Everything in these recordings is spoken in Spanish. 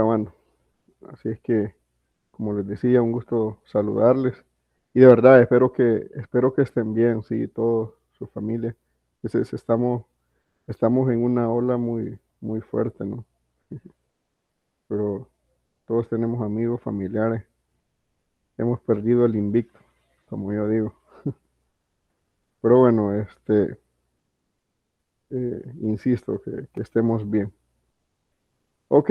grabando. Así es que, como les decía, un gusto saludarles. Y de verdad, espero que estén bien, sí, todos, su familia. Estamos en una ola muy, muy fuerte, ¿no? Pero todos tenemos amigos, familiares. Hemos perdido el invicto, como yo digo. Pero bueno, insisto, que estemos bien. Ok,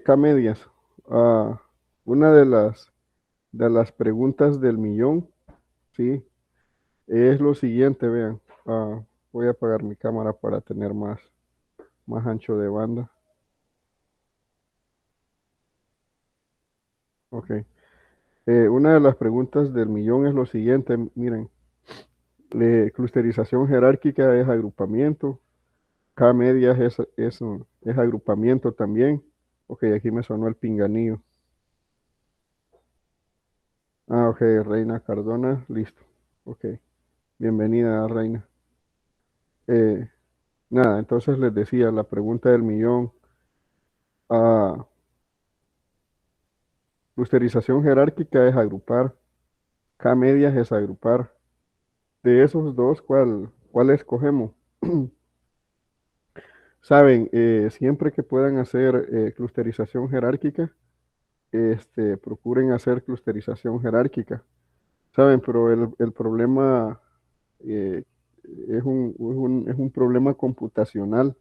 Camedias. ah, una de las preguntas del millón, ¿sí? Es lo siguiente, vean. Voy a apagar mi cámara para tener más ancho de banda. Ok. Una de las preguntas del millón es lo siguiente. Miren, clusterización jerárquica es agrupamiento. K medias es agrupamiento también. Ok, aquí me sonó el pinganillo. Ok, Reina Cardona, listo. Ok, bienvenida, Reina. Eh, Nada, entonces les decía, la pregunta del millón. ah, Clusterización jerárquica es agrupar. K medias es agrupar. De esos dos, ¿cuál escogemos? Saben, siempre que puedan hacer clusterización jerárquica, procuren hacer clusterización jerárquica. Saben, pero el problema eh, es un problema computacional,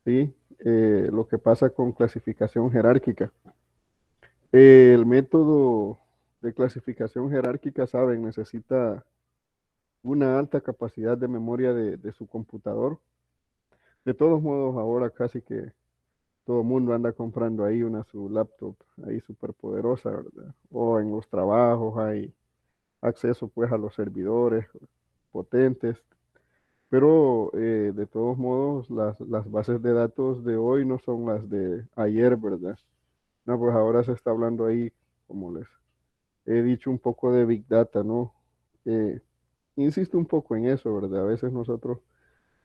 ¿sí? Lo que pasa con clasificación jerárquica. El método de clasificación jerárquica, saben, necesita una alta capacidad de memoria de su computador. De todos modos, ahora casi que todo el mundo anda comprando ahí su laptop ahí súper poderosa, ¿verdad? O en los trabajos hay acceso pues a los servidores potentes, pero de todos modos las bases de datos de hoy no son las de ayer, ¿verdad? No, pues ahora se está hablando ahí, como les he dicho, un poco de Big Data, ¿no? Eh, Insisto un poco en eso, ¿verdad? A veces nosotros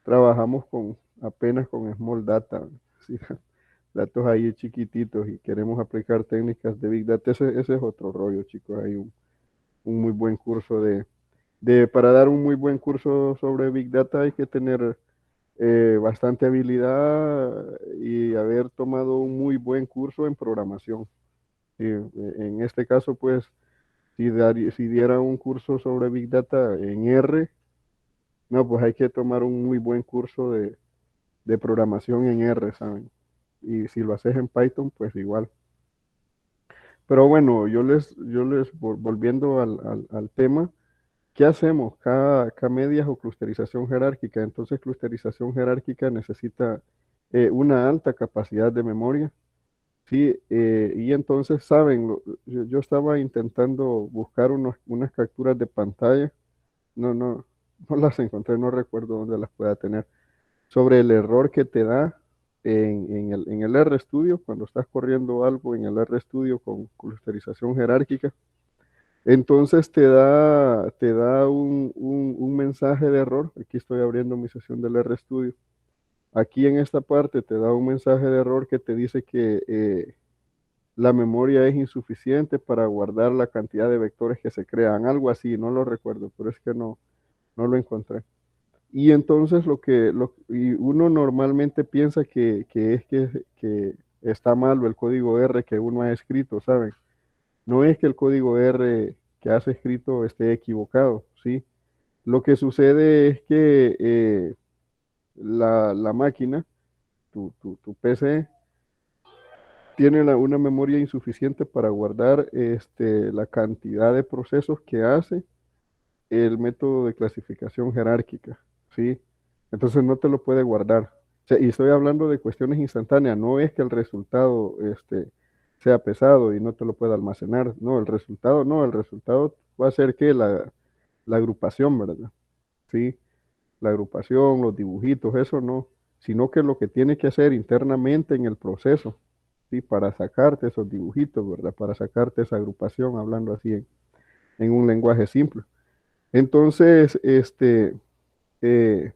trabajamos apenas con small data, ¿sí? Datos ahí chiquititos y queremos aplicar técnicas de Big Data. Ese es otro rollo, chicos. Hay un muy buen curso para dar un muy buen curso sobre Big Data hay que tener bastante habilidad y haber tomado un muy buen curso en programación. Y, en este caso, pues, si diera un curso sobre Big Data en R, no, pues hay que tomar un muy buen curso de programación en R, ¿saben? Y si lo haces en Python, pues igual. Pero bueno, volviendo al tema, ¿qué hacemos? K medias o clusterización jerárquica. Entonces, clusterización jerárquica necesita una alta capacidad de memoria. Sí, y entonces, ¿saben? Yo estaba intentando buscar unas capturas de pantalla. No, no, no las encontré, no recuerdo dónde las pueda tener. Sobre el error que te da en el RStudio, cuando estás corriendo algo en el RStudio con clusterización jerárquica, entonces te da un mensaje de error. Aquí estoy abriendo mi sesión del RStudio. Aquí en esta parte te da un mensaje de error que te dice que la memoria es insuficiente para guardar la cantidad de vectores que se crean. Algo así, no lo recuerdo, pero es que no lo encontré. Y entonces y uno normalmente piensa que está malo el código R que uno ha escrito, ¿saben? No es que el código R que has escrito esté equivocado, ¿sí? Lo que sucede es que la máquina, tu PC, tiene una memoria insuficiente para guardar la cantidad de procesos que hace el método de clasificación jerárquica, ¿sí? Entonces no te lo puede guardar. O sea, y estoy hablando de cuestiones instantáneas, no es que el resultado sea pesado y no te lo pueda almacenar, no, el resultado va a ser que la agrupación, ¿verdad? ¿Sí? La agrupación, los dibujitos, eso no, sino que lo que tiene que hacer internamente en el proceso, ¿sí? Para sacarte esos dibujitos, ¿verdad? Para sacarte esa agrupación, hablando así en un lenguaje simple. Entonces, eh,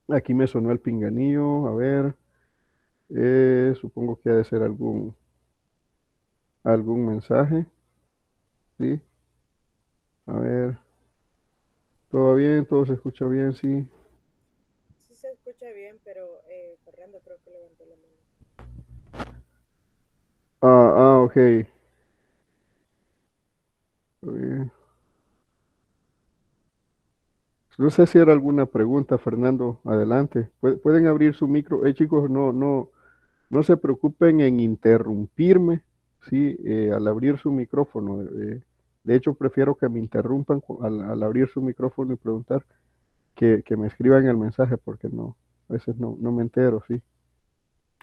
aquí me sonó el pinganillo, a ver. Supongo que ha de ser algún mensaje, ¿sí? A ver, ¿todo bien? ¿Todo se escucha bien? Sí. Sí se escucha bien, pero Fernando creo que levantó la mano. Ok. Eh, No sé si era alguna pregunta, Fernando. Adelante. Pueden abrir su micro. Chicos, no se preocupen en interrumpirme, ¿sí? Al abrir su micrófono. De hecho, prefiero que me interrumpan al abrir su micrófono y preguntar que me escriban el mensaje porque a veces no me entero, ¿sí?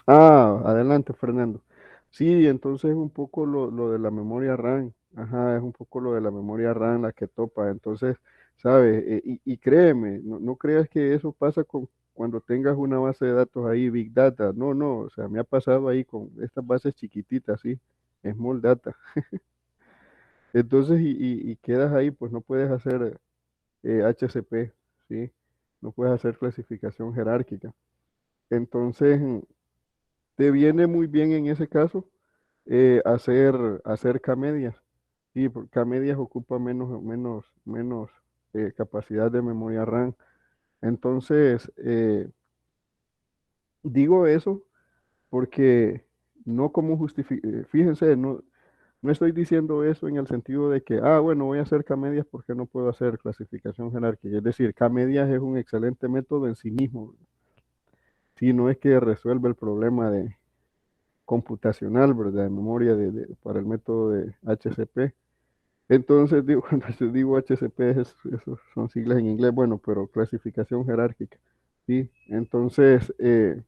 Adelante, Fernando. Sí, entonces un poco lo de la memoria RAM, ajá, es un poco lo de la memoria RAM la que topa. Entonces, ¿sabes? Y créeme, no creas que eso pasa cuando tengas una base de datos ahí, Big Data. No, o sea, me ha pasado ahí con estas bases chiquititas, sí, Small Data. Entonces, y quedas ahí, pues no puedes hacer HCP, ¿sí? No puedes hacer clasificación jerárquica. Entonces, te viene muy bien en ese caso hacer K-medias. Sí, porque K-medias ocupa menos capacidad de memoria RAM. Entonces, digo eso porque no como fíjense, no estoy diciendo eso en el sentido de que, bueno, voy a hacer K-medias porque no puedo hacer clasificación jerárquica. Es decir, K-medias es un excelente método en sí mismo. Sí, no es que resuelve el problema de computacional, ¿verdad? De memoria para el método de HCP. Entonces, digo, cuando yo digo HCP, esos son siglas en inglés, bueno, pero clasificación jerárquica, ¿sí? Entonces, eh,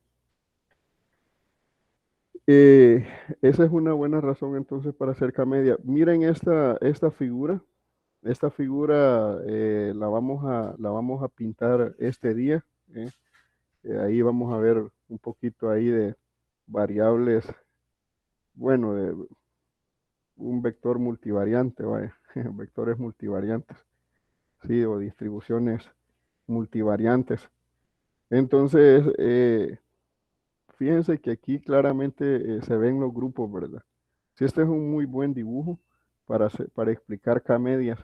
esa es una buena razón entonces para hacer K-media. Miren esta figura la vamos a pintar este día, ¿eh? Ahí vamos a ver un poquito ahí de variables, bueno, de un vector multivariante, vaya, vectores multivariantes, sí, o distribuciones multivariantes. Entonces, fíjense que aquí claramente se ven los grupos, ¿verdad? Si este es un muy buen dibujo para explicar K-medias,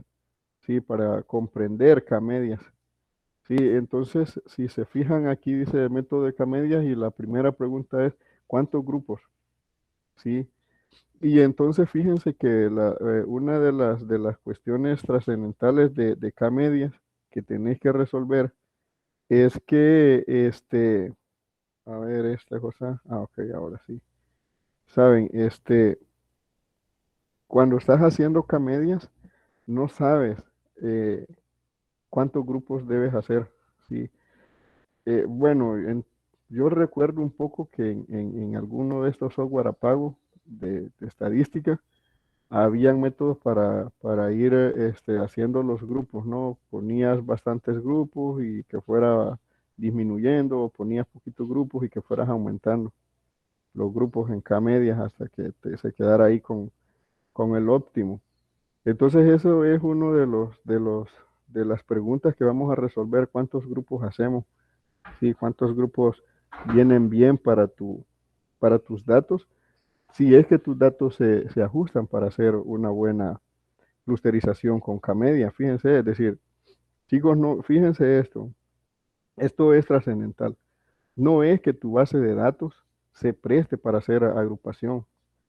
sí, para comprender K-medias. Sí, entonces, si se fijan, aquí dice método de K-medias y la primera pregunta es, ¿cuántos grupos? Sí, y entonces fíjense que una de las cuestiones trascendentales de K-medias que tenéis que resolver es que, a ver, esta cosa, ok, ahora sí. Saben, cuando estás haciendo K-medias, no sabes eh, cuántos grupos debes hacer, ¿sí? Bueno, yo recuerdo un poco que en alguno de estos software a pago de estadística, habían métodos para ir haciendo los grupos, ¿no? Ponías bastantes grupos y que fuera disminuyendo, o ponías poquitos grupos y que fueras aumentando los grupos en K medias hasta que se quedara ahí con el óptimo. Entonces eso es uno de las preguntas que vamos a resolver, ¿cuántos grupos hacemos? Sí, ¿cuántos grupos vienen bien para tus datos? Si es que tus datos se ajustan para hacer una buena clusterización con K-media, fíjense, es decir, chicos, no, fíjense esto es trascendental. No es que tu base de datos se preste para hacer agrupación. O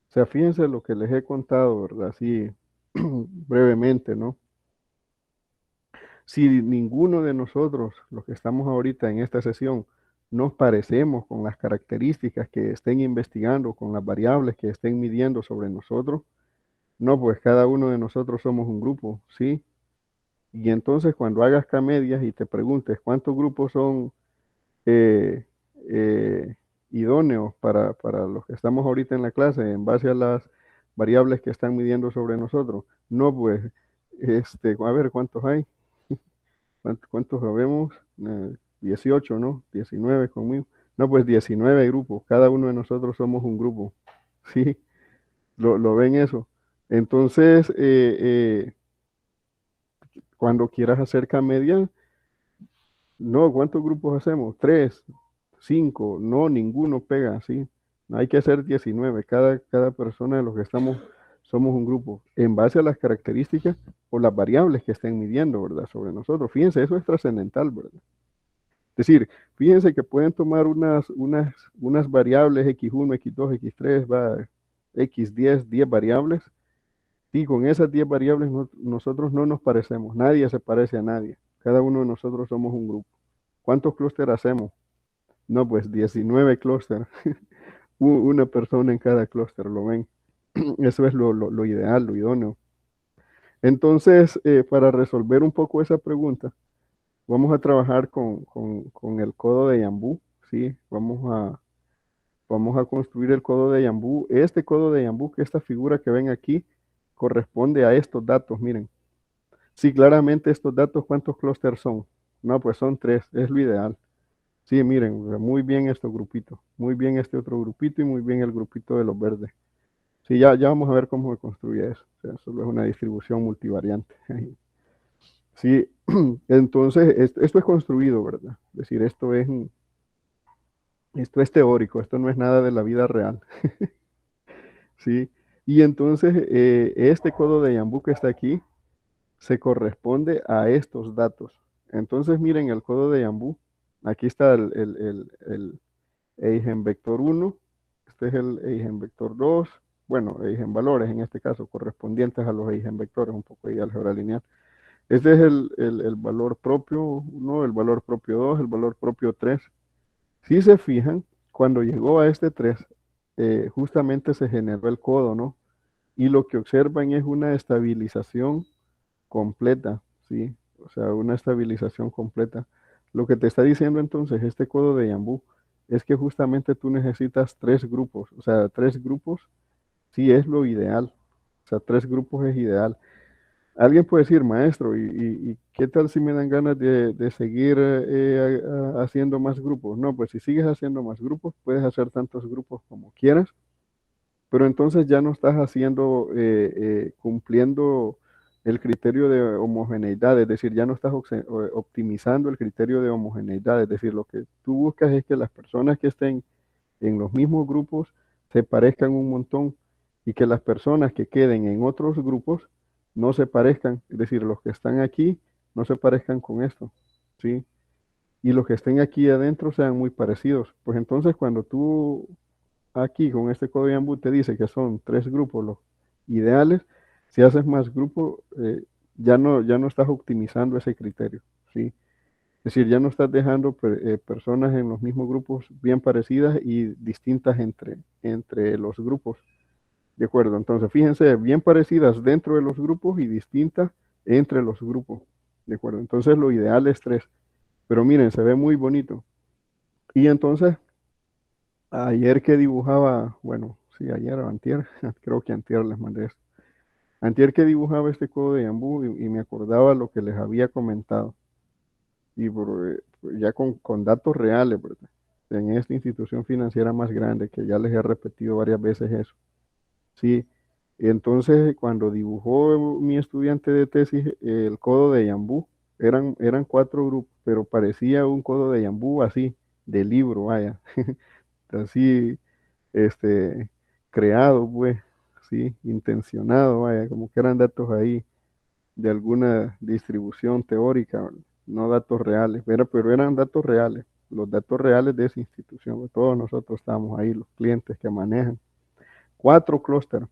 sea, fíjense lo que les he contado, ¿verdad? Así brevemente, ¿no? Si ninguno de nosotros, los que estamos ahorita en esta sesión, nos parecemos con las características que estén investigando, con las variables que estén midiendo sobre nosotros, no, pues cada uno de nosotros somos un grupo, ¿sí? Y entonces cuando hagas K-medias y te preguntes cuántos grupos son eh, eh, idóneos para los que estamos ahorita en la clase en base a las variables que están midiendo sobre nosotros, no, pues, a ver cuántos hay, cuántos sabemos, 18, ¿no? 19 conmigo. No, pues 19 grupos, cada uno de nosotros somos un grupo, ¿sí? Lo ven eso. Entonces, cuando quieras hacer K-media, no, ¿cuántos grupos hacemos? Tres, cinco, no, ninguno pega, ¿sí? No hay que hacer 19. Cada persona de los que estamos somos un grupo en base a las características o las variables que estén midiendo, ¿verdad? Sobre nosotros. Fíjense, eso es trascendental, ¿verdad? Es decir, fíjense que pueden tomar unas variables X1, X2, X3, va, X10, 10 variables. Y con esas 10 variables nosotros no nos parecemos. Nadie se parece a nadie. Cada uno de nosotros somos un grupo. ¿Cuántos clústeres hacemos? No, pues 19 clústeres. Una persona en cada clúster, ¿lo ven? Eso es lo ideal, lo idóneo. Entonces, para resolver un poco esa pregunta, vamos a trabajar con el codo de Yambú, ¿sí? Vamos a construir el codo de Yambú. Este codo de Yambú, que esta figura que ven aquí, corresponde a estos datos, miren. Sí, claramente estos datos, ¿cuántos clústeres son? No, pues son 3, es lo ideal. Sí, miren, muy bien estos grupitos, muy bien este otro grupito y muy bien el grupito de los verdes. Sí, ya vamos a ver cómo se construye eso. O sea, solo es una distribución multivariante. Sí, entonces esto es construido, ¿verdad? Es decir, esto es teórico, esto no es nada de la vida real. Sí, y entonces este codo de Yambú que está aquí se corresponde a estos datos. Entonces miren el codo de Yambú. Aquí está el eigenvector 1, este es el eigenvector 2, bueno, eigenvalores en este caso, correspondientes a los eigenvectores, un poco de álgebra lineal. Este es el valor propio 1, el valor propio 2, el valor propio 3. Si se fijan, cuando llegó a este 3, justamente se generó el codo, ¿no? Y lo que observan es una estabilización completa, ¿sí? O sea, una estabilización completa. Lo que te está diciendo entonces este codo de Yambú es que justamente tú necesitas 3 grupos, o sea, 3 grupos sí es lo ideal, o sea, 3 grupos es ideal. Alguien puede decir, maestro, ¿y qué tal si me dan ganas de seguir haciendo más grupos? No, pues si sigues haciendo más grupos, puedes hacer tantos grupos como quieras, pero entonces ya no estás haciendo, cumpliendo el criterio de homogeneidad, es decir, ya no estás optimizando el criterio de homogeneidad, es decir, lo que tú buscas es que las personas que estén en los mismos grupos se parezcan un montón y que las personas que queden en otros grupos no se parezcan, es decir, los que están aquí no se parezcan con esto, ¿sí? Y los que estén aquí adentro sean muy parecidos. Pues entonces cuando tú aquí con este código YAML te dice que son 3 grupos los ideales, si haces más grupos, ya no estás optimizando ese criterio, ¿sí? Es decir, ya no estás dejando personas en los mismos grupos bien parecidas y distintas entre los grupos. ¿De acuerdo? Entonces, fíjense, bien parecidas dentro de los grupos y distintas entre los grupos. ¿De acuerdo? Entonces, lo ideal es 3. Pero miren, se ve muy bonito. Y entonces, ayer que dibujaba, bueno, sí, ayer o antier, creo que antier les mandé esto. Antier que dibujaba este codo de Yambú y me acordaba lo que les había comentado. Y ya con datos reales, ¿verdad? En esta institución financiera más grande, que ya les he repetido varias veces eso. Sí, entonces cuando dibujó mi estudiante de tesis el codo de Yambú, eran 4 grupos, pero parecía un codo de Yambú así, de libro, vaya, así, este, creado, pues, sí, intencionado, vaya, como que eran datos ahí de alguna distribución teórica, no datos reales, pero eran datos reales, los datos reales de esa institución, todos nosotros estábamos ahí, los clientes que manejan. 4 clústeres,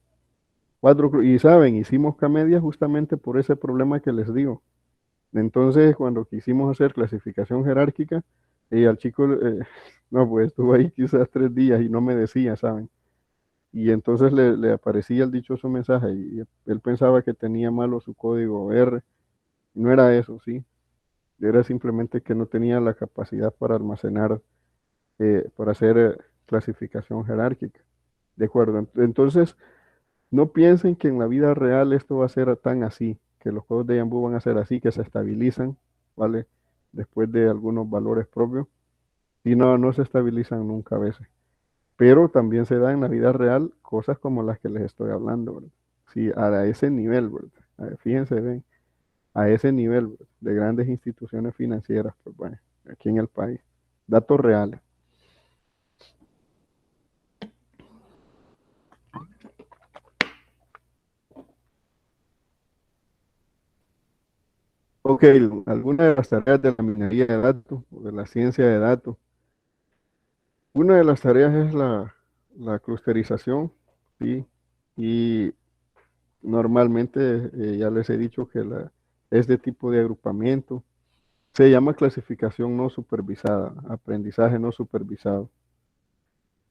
y saben, hicimos Camedia justamente por ese problema que les digo. Entonces, cuando quisimos hacer clasificación jerárquica, al chico, no, pues estuvo ahí quizás 3 días y no me decía, ¿saben? Y entonces le aparecía el dichoso mensaje y él pensaba que tenía malo su código R. No era eso, ¿sí? Era simplemente que no tenía la capacidad para almacenar, para hacer clasificación jerárquica. ¿De acuerdo? Entonces, no piensen que en la vida real esto va a ser tan así, que los juegos de Yambú van a ser así, que se estabilizan, ¿vale? Después de algunos valores propios. Y no se estabilizan nunca a veces. Pero también se da en la vida real cosas como las que les estoy hablando, ¿verdad? Sí, a ese nivel, ¿verdad? Fíjense, ven, a ese nivel, ¿verdad? De grandes instituciones financieras, pues bueno, aquí en el país. Datos reales. Ok, algunas de las tareas de la minería de datos o de la ciencia de datos. Una de las tareas es la clusterización, ¿sí? Y normalmente ya les he dicho que este tipo de agrupamiento se llama clasificación no supervisada, aprendizaje no supervisado.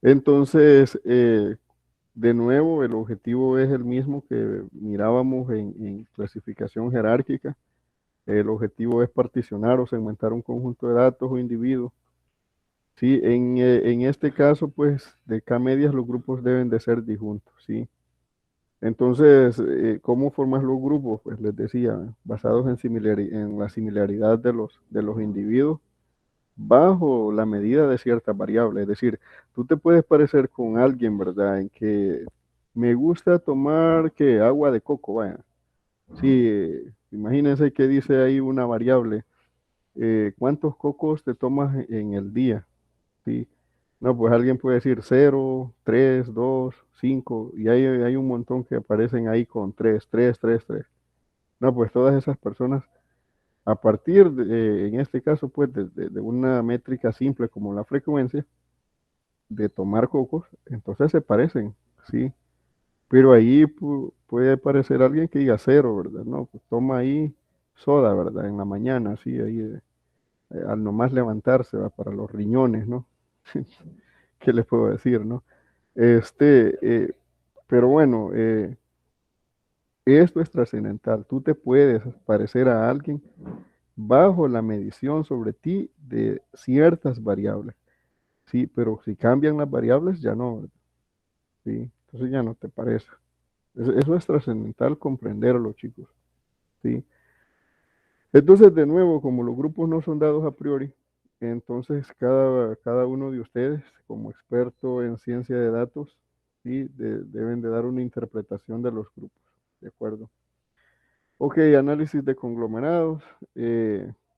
Entonces, de nuevo, el objetivo es el mismo que mirábamos en clasificación jerárquica. El objetivo es particionar o segmentar un conjunto de datos o individuos. Sí, en este caso, pues, de K-medias los grupos deben de ser disjuntos, ¿sí? Entonces, ¿cómo formas los grupos? Pues les decía, basados en la similaridad de los individuos bajo la medida de ciertas variables. Es decir, tú te puedes parecer con alguien, ¿verdad? En que me gusta tomar que agua de coco, vaya. Sí, imagínense que dice ahí una variable, ¿cuántos cocos te tomas en el día? Sí. No, pues alguien puede decir 0, 3, 2, 5 y hay un montón que aparecen ahí con 3, 3, 3, 3. No, pues todas esas personas, a partir en este caso, pues de una métrica simple como la frecuencia de tomar cocos, entonces se parecen, ¿sí? Pero ahí puede aparecer alguien que diga 0, ¿verdad? No, pues toma ahí soda, ¿verdad? En la mañana, sí, ahí al nomás levantarse, va para los riñones, ¿no? ¿Qué les puedo decir, no? Este, pero bueno, esto es trascendental. Tú te puedes parecer a alguien bajo la medición sobre ti de ciertas variables, ¿sí? Pero si cambian las variables, ya no, ¿verdad? ¿Sí? Entonces ya no te parece. Eso es trascendental comprenderlo, chicos, ¿sí? Entonces, de nuevo, como los grupos no son dados a priori, entonces cada uno de ustedes, como experto en ciencia de datos, ¿sí? Deben de dar una interpretación de los grupos, ¿de acuerdo? Ok, análisis de conglomerados.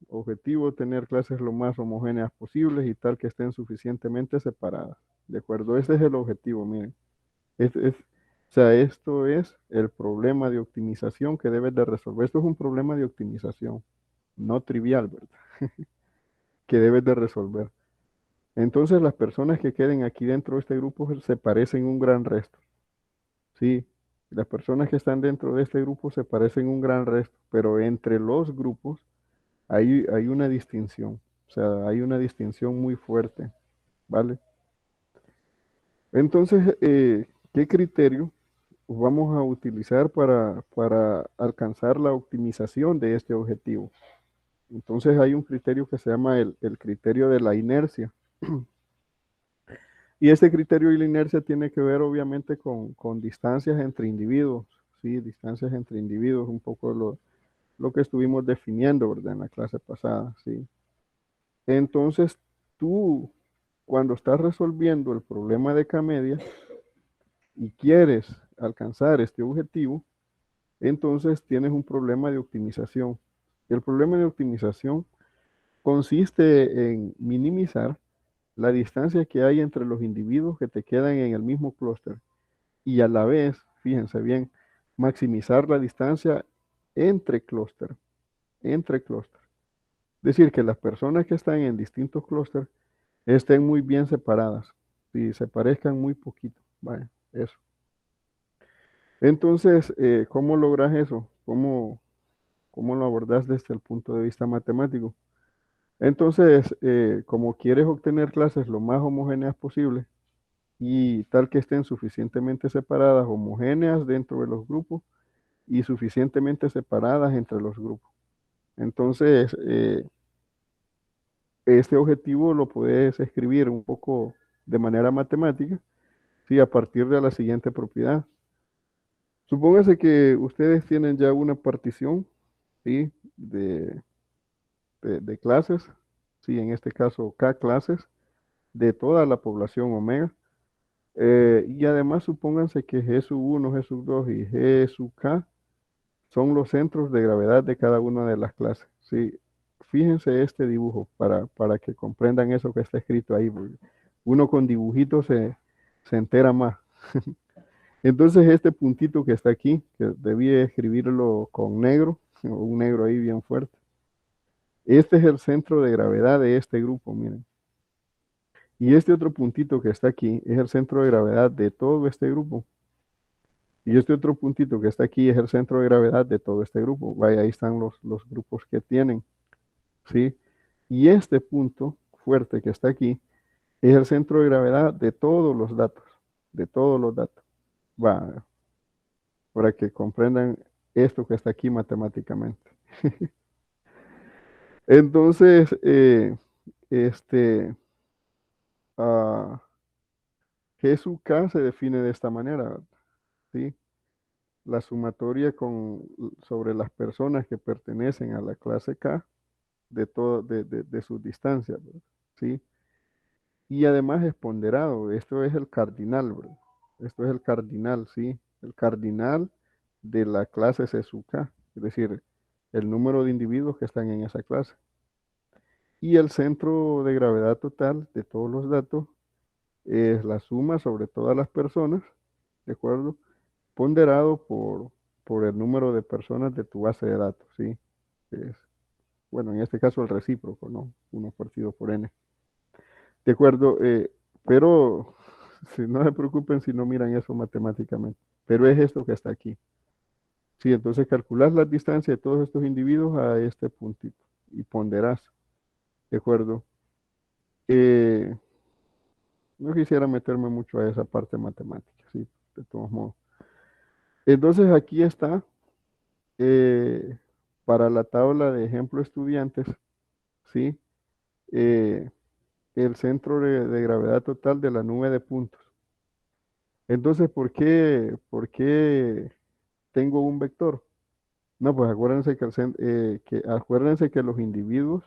Objetivo, tener clases lo más homogéneas posibles y tal que estén suficientemente separadas. ¿De acuerdo? Ese es el objetivo, miren. O sea, esto es el problema de optimización que debes de resolver. Esto es un problema de optimización, no trivial, ¿verdad? Que debes de resolver. Entonces, las personas que queden aquí dentro de este grupo se parecen un gran resto. Sí, las personas que están dentro de este grupo se parecen un gran resto, pero entre los grupos hay una distinción, o sea, hay una distinción muy fuerte, ¿vale? Entonces, ¿qué criterio vamos a utilizar para alcanzar la optimización de este objetivo? Entonces, hay un criterio que se llama el criterio de la inercia. Y este criterio y la inercia tiene que ver obviamente con distancias entre individuos, ¿sí? Distancias entre individuos, un poco lo que estuvimos definiendo, ¿verdad? En la clase pasada, ¿sí? Entonces, tú, cuando estás resolviendo el problema de K-media y quieres alcanzar este objetivo, entonces tienes un problema de optimización. El problema de optimización consiste en minimizar la distancia que hay entre los individuos que te quedan en el mismo clúster y a la vez, fíjense bien, maximizar la distancia entre clúster, entre clúster. Es decir, que las personas que están en distintos clústeres estén muy bien separadas y se parezcan muy poquito. Vaya, eso. Entonces, ¿cómo logras eso? ¿Cómo lo abordas desde el punto de vista matemático? Entonces, como quieres obtener clases lo más homogéneas posible y tal que estén suficientemente separadas, homogéneas dentro de los grupos y suficientemente separadas entre los grupos. Entonces, este objetivo lo puedes escribir un poco de manera matemática, sí, a partir de la siguiente propiedad. Supóngase que ustedes tienen ya una partición, ¿sí? De clases, sí, en este caso K clases, de toda la población omega. Y además supónganse que G sub 1, G sub 2 y G sub K son los centros de gravedad de cada una de las clases. Sí, fíjense este dibujo para que comprendan eso que está escrito ahí, porque uno con dibujitos se entera más. Entonces este puntito que está aquí, que debí escribirlo con negro, o un negro ahí bien fuerte. Este es el centro de gravedad de este grupo, miren. Y este otro puntito que está aquí es el centro de gravedad de todo este grupo. Y este otro puntito que está aquí es el centro de gravedad de todo este grupo. Vaya, ahí están los grupos que tienen, ¿sí? Y este punto fuerte que está aquí es el centro de gravedad de todos los datos, de todos los datos. Va, para que comprendan esto que está aquí matemáticamente. Entonces, este, uh, G sub K se define de esta manera, ¿sí? La sumatoria sobre las personas que pertenecen a la clase K de sus distancias, ¿verdad? ¿Sí? Y además es ponderado, esto es el cardinal, ¿verdad? Esto es el cardinal, ¿sí? El cardinal de la clase C sub K, es decir, el número de individuos que están en esa clase. Y el centro de gravedad total de todos los datos es la suma sobre todas las personas, ¿de acuerdo? Ponderado por el número de personas de tu base de datos, ¿sí? Es, bueno, en este caso el recíproco, ¿no? 1 partido por n. De acuerdo, pero si no se preocupen si no miran eso matemáticamente, pero es esto que está aquí. Sí, entonces calculas la distancia de todos estos individuos a este puntito y ponderás, ¿de acuerdo? Eh, no quisiera meterme mucho a esa parte matemática, sí, de todos modos. Entonces aquí está, eh, para la tabla de ejemplo estudiantes, ¿sí? Eh, el centro de gravedad total de la nube de puntos. Entonces, ¿por qué tengo un vector? No, pues acuérdense que los individuos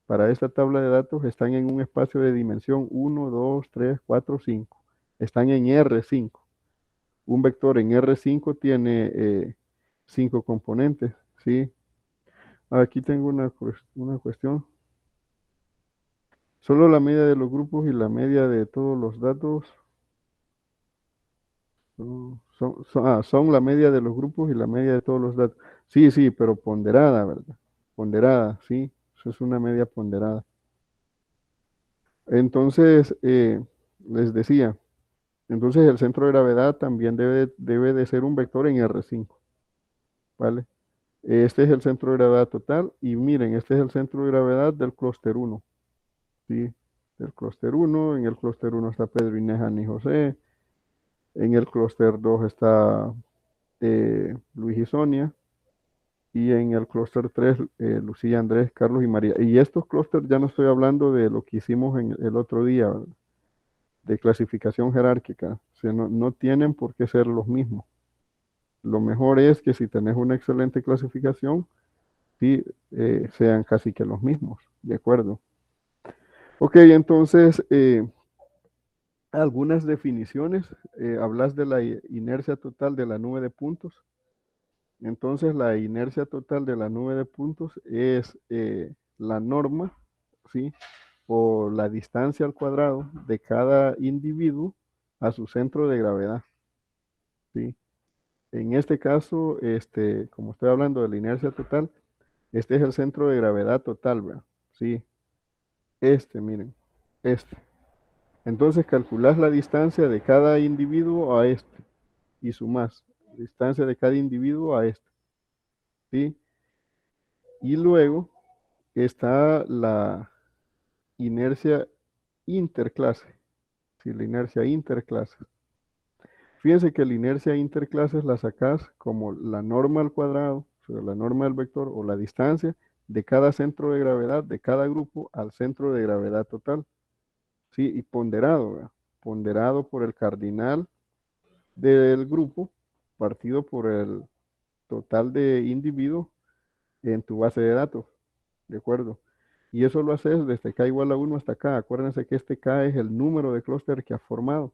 para esta tabla de datos están en un espacio de dimensión 1, 2, 3, 4, 5. Están en R5. Un vector en R5 tiene 5 componentes, ¿sí? Aquí tengo una cuestión. Solo la media de los grupos y la media de todos los datos son la media de los grupos y la media de todos los datos. Sí, sí, pero ponderada, ¿verdad? Ponderada, sí. Eso es una media ponderada. Entonces, les decía, entonces el centro de gravedad también debe de ser un vector en R5, ¿vale? Este es el centro de gravedad total y miren, este es el centro de gravedad del clúster 1, ¿sí? Del clúster 1, en el clúster 1 está Pedro, Inés, Ana y José, en el clúster 2 está Luis y Sonia, y en el clúster 3 Lucía, Andrés, Carlos y María. Y estos clústeres ya no estoy hablando de lo que hicimos en el otro día, ¿verdad? De clasificación jerárquica. O sea, no tienen por qué ser los mismos. Lo mejor es que si tenés una excelente clasificación, sí, sean casi que los mismos, ¿de acuerdo? Ok, entonces, algunas definiciones. Hablas de la inercia total de la nube de puntos. Entonces, la inercia total de la nube de puntos es la norma, ¿sí? O la distancia al cuadrado de cada individuo a su centro de gravedad, ¿sí? En este caso, como estoy hablando de la inercia total, este es el centro de gravedad total, ¿verdad? Sí, miren, este. Entonces calculas la distancia de cada individuo a este y sumas distancia de cada individuo a este, ¿sí? Y luego está la inercia interclase, ¿sí? La inercia interclase. Fíjense que la inercia interclases la sacas como la norma al cuadrado, o sea, la norma del vector o la distancia de cada centro de gravedad de cada grupo al centro de gravedad total. ¿Sí? Y ponderado, ¿verdad? Ponderado por el cardinal del grupo partido por el total de individuos en tu base de datos. ¿De acuerdo? Y eso lo haces desde K igual a 1 hasta K. Acuérdense que este K es el número de clúster que has formado.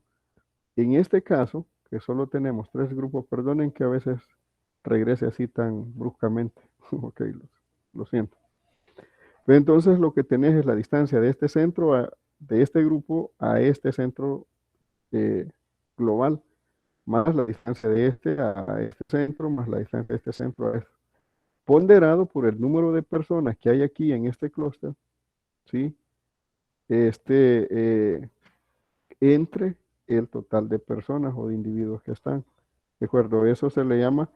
En este caso, que solo tenemos 3 grupos, perdonen que a veces regrese así tan bruscamente. Ok, lo siento. Pero entonces lo que tenés es la distancia de este centro, de este grupo a este centro eh, global, más la distancia de este a este centro, más la distancia de este centro a este. ponderado por el número de personas que hay aquí en este clúster, ¿sí? Este, entre el total de personas o de individuos que están. ¿De acuerdo? Eso se le llama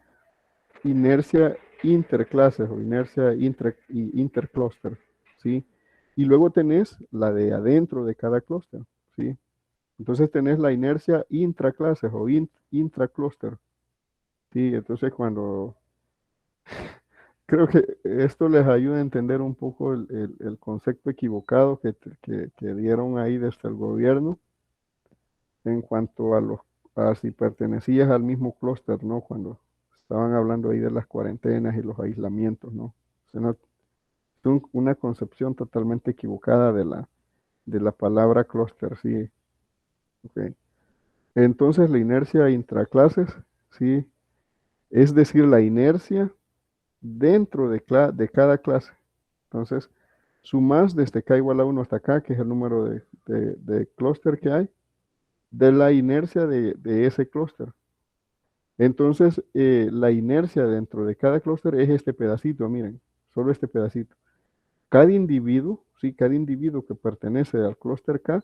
inercia interclases o inercia intercluster, ¿sí? Y luego tenés la de adentro de cada clúster, ¿sí? Entonces tenés la inercia intraclases o intracluster, ¿sí? Entonces cuando creo que esto les ayuda a entender un poco el concepto equivocado que dieron ahí desde el gobierno en cuanto a si pertenecías al mismo clúster, ¿no? Cuando estaban hablando ahí de las cuarentenas y los aislamientos, ¿no? O sea, una concepción totalmente equivocada de la palabra clúster, sí. Ok. Entonces la inercia intraclases, sí, es decir, la inercia dentro de cada clase. Entonces, sumas desde k igual a 1 hasta acá, que es el número de clúster que hay, de la inercia de ese clúster. Entonces, la inercia dentro de cada clúster es este pedacito, miren, solo este pedacito. Cada individuo, sí, cada individuo que pertenece al clúster K,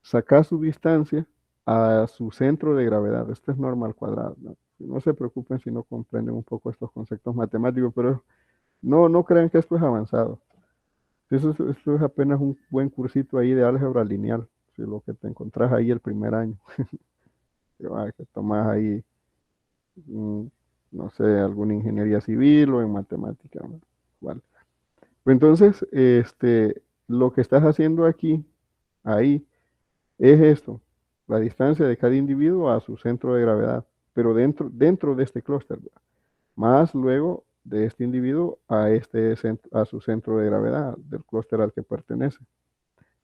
saca su distancia a su centro de gravedad. Esto es norma al cuadrado, ¿no? No se preocupen si no comprenden un poco estos conceptos matemáticos, pero no crean que esto es avanzado. Esto es apenas un buen cursito ahí de álgebra lineal, si lo que te encontrás ahí el primer año, que tomás ahí, mm, no sé, alguna ingeniería civil o en matemática, ¿no? Vale. Entonces, lo que estás haciendo aquí, ahí, es esto, la distancia de cada individuo a su centro de gravedad, pero dentro de este clúster, ¿verdad? Más luego de este individuo a su centro de gravedad, del clúster al que pertenece.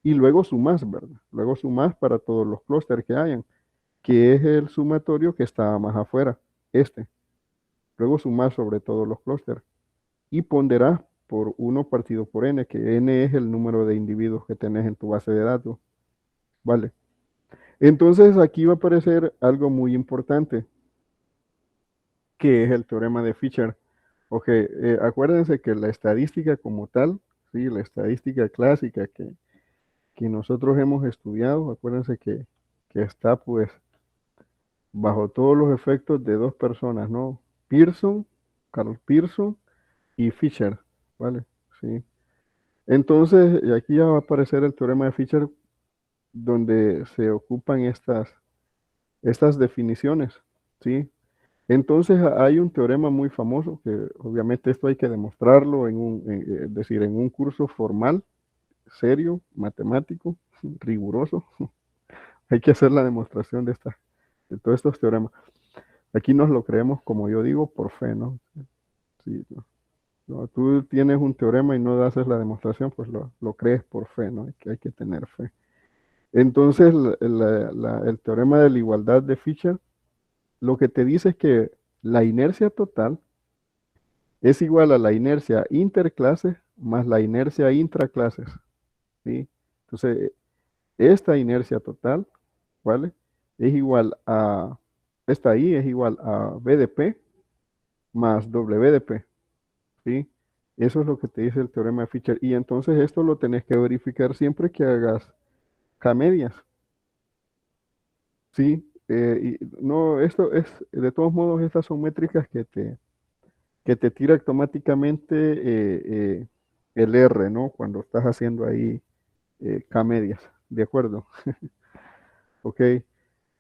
Y luego sumas, ¿verdad? Luego sumas para todos los clústeres que hayan, que es el sumatorio que está más afuera, este. Luego sumas sobre todos los clústeres y ponderás por 1 partido por n, que n es el número de individuos que tenés en tu base de datos. ¿Vale? Entonces aquí va a aparecer algo muy importante, que es el teorema de Fisher. Ok, acuérdense que la estadística como tal, sí, la estadística clásica que nosotros hemos estudiado, acuérdense que está pues bajo todos los efectos de dos personas, ¿no? Carl Pearson y Fisher, ¿vale? Sí. Entonces, y aquí ya va a aparecer el teorema de Fisher donde se ocupan estas definiciones, ¿sí? Entonces hay un teorema muy famoso que obviamente esto hay que demostrarlo es decir, en un curso formal, serio, matemático, riguroso. Hay que hacer la demostración de todos estos teoremas. Aquí nos lo creemos, como yo digo, por fe, ¿no? Sí, no. No, tú tienes un teorema y no haces la demostración, pues lo crees por fe, ¿no? Hay que tener fe. Entonces, el teorema de la igualdad de Fisher lo que te dice es que la inercia total es igual a la inercia interclases más la inercia intraclases, ¿sí? Entonces, esta inercia total, ¿vale? Es igual a, esta I es igual a B de P más W de P, ¿sí? Eso es lo que te dice el teorema de Fisher. Y entonces esto lo tenés que verificar siempre que hagas K-medias, ¿sí? Y no, esto es, de todos modos, estas son métricas que te tira automáticamente el R, ¿no? Cuando estás haciendo ahí K-medias, ¿de acuerdo? Ok.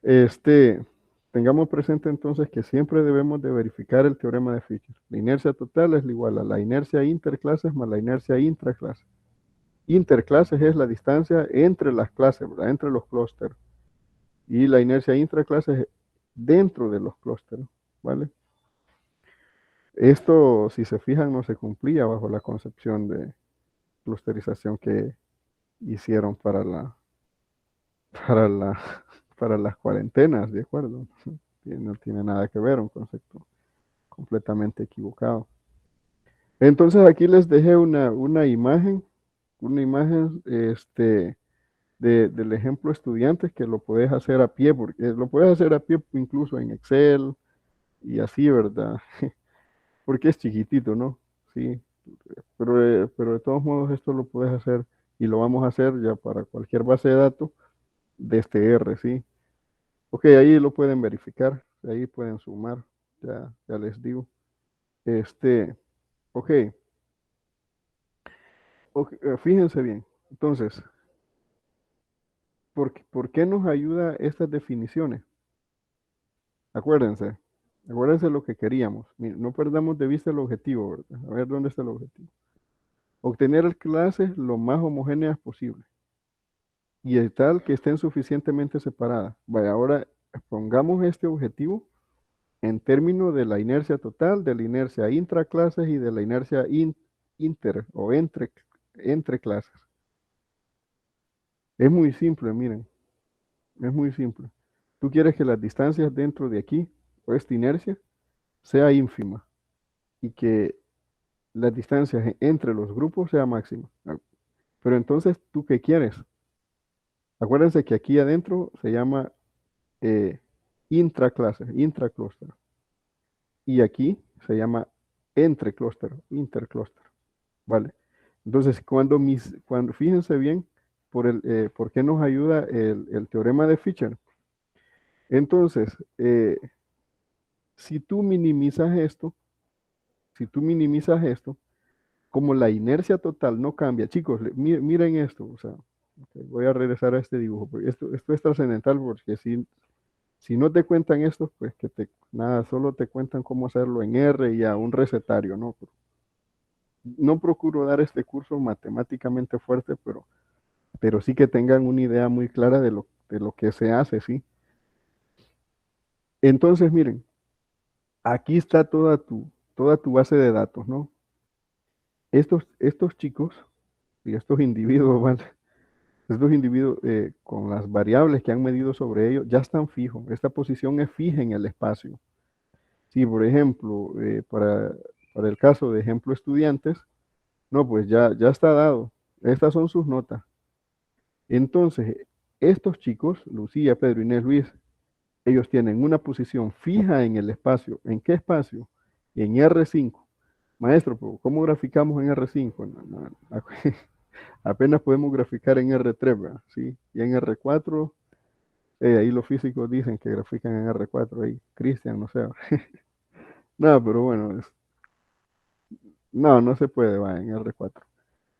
Este, tengamos presente entonces que siempre debemos de verificar el teorema de Fisher. La inercia total es igual a la inercia interclases más la inercia intraclases. Interclases es la distancia entre las clases, ¿verdad? Entre los clústeres. Y la inercia intraclases es dentro de los clústeres, ¿vale? Esto, si se fijan, no se cumplía bajo la concepción de clusterización que hicieron para la, para las cuarentenas, ¿de acuerdo? No tiene nada que ver, un concepto completamente equivocado. Entonces aquí les dejé una imagen del ejemplo estudiantes que lo puedes hacer a pie, porque lo puedes hacer a pie incluso en Excel y así, ¿verdad? porque es chiquitito, ¿no? Sí, pero de todos modos esto lo puedes hacer y lo vamos a hacer ya para cualquier base de datos de este R, ¿sí? Ok, ahí lo pueden verificar, ahí pueden sumar, ya les digo. Este, ok, ok, fíjense bien. Entonces, ¿por qué nos ayuda estas definiciones? Acuérdense, acuérdense lo que queríamos. No perdamos de vista el objetivo, ¿verdad? A ver dónde está el objetivo. Obtener clases lo más homogéneas posible y el tal que estén suficientemente separadas. Vaya, ahora pongamos este objetivo en términos de la inercia total, de la inercia intraclases y de la inercia inter o entre clases. Es muy simple, miren, es muy simple. Tú quieres que las distancias dentro de aquí, o esta inercia, sea ínfima y que las distancias entre los grupos sea máxima. Pero entonces, ¿tú qué quieres? Acuérdense que aquí adentro se llama eh, intraclase, intraclúster. Y aquí se llama entreclúster, interclúster. ¿Vale? Entonces, fíjense bien, ¿por qué nos ayuda el teorema de Fisher? Entonces, si tú minimizas esto, si tú minimizas esto, como la inercia total no cambia, chicos, miren esto, o sea, voy a regresar a este dibujo, porque esto es trascendental porque si no te cuentan esto, pues nada, solo te cuentan cómo hacerlo en R y a un recetario, ¿no? No procuro dar este curso matemáticamente fuerte, pero sí que tengan una idea muy clara de lo que se hace, ¿sí? Entonces, miren, aquí está toda tu base de datos, ¿no? Estos chicos y estos individuos, ¿vale? Estos individuos con las variables que han medido sobre ellos ya están fijos. Esta posición es fija en el espacio. Si, por ejemplo, para el caso de ejemplo estudiantes, no, pues ya está dado. Estas son sus notas. Entonces, estos chicos, Lucía, Pedro, Inés, Luis, ellos tienen una posición fija en el espacio. ¿En qué espacio? En R5. Maestro, pero ¿cómo graficamos en R5? Apenas podemos graficar en R3, ¿verdad? Sí. Y en R4, ahí los físicos dicen que grafican en R4, ahí Cristian, no sé. No, pero bueno, no se puede, va, en R4.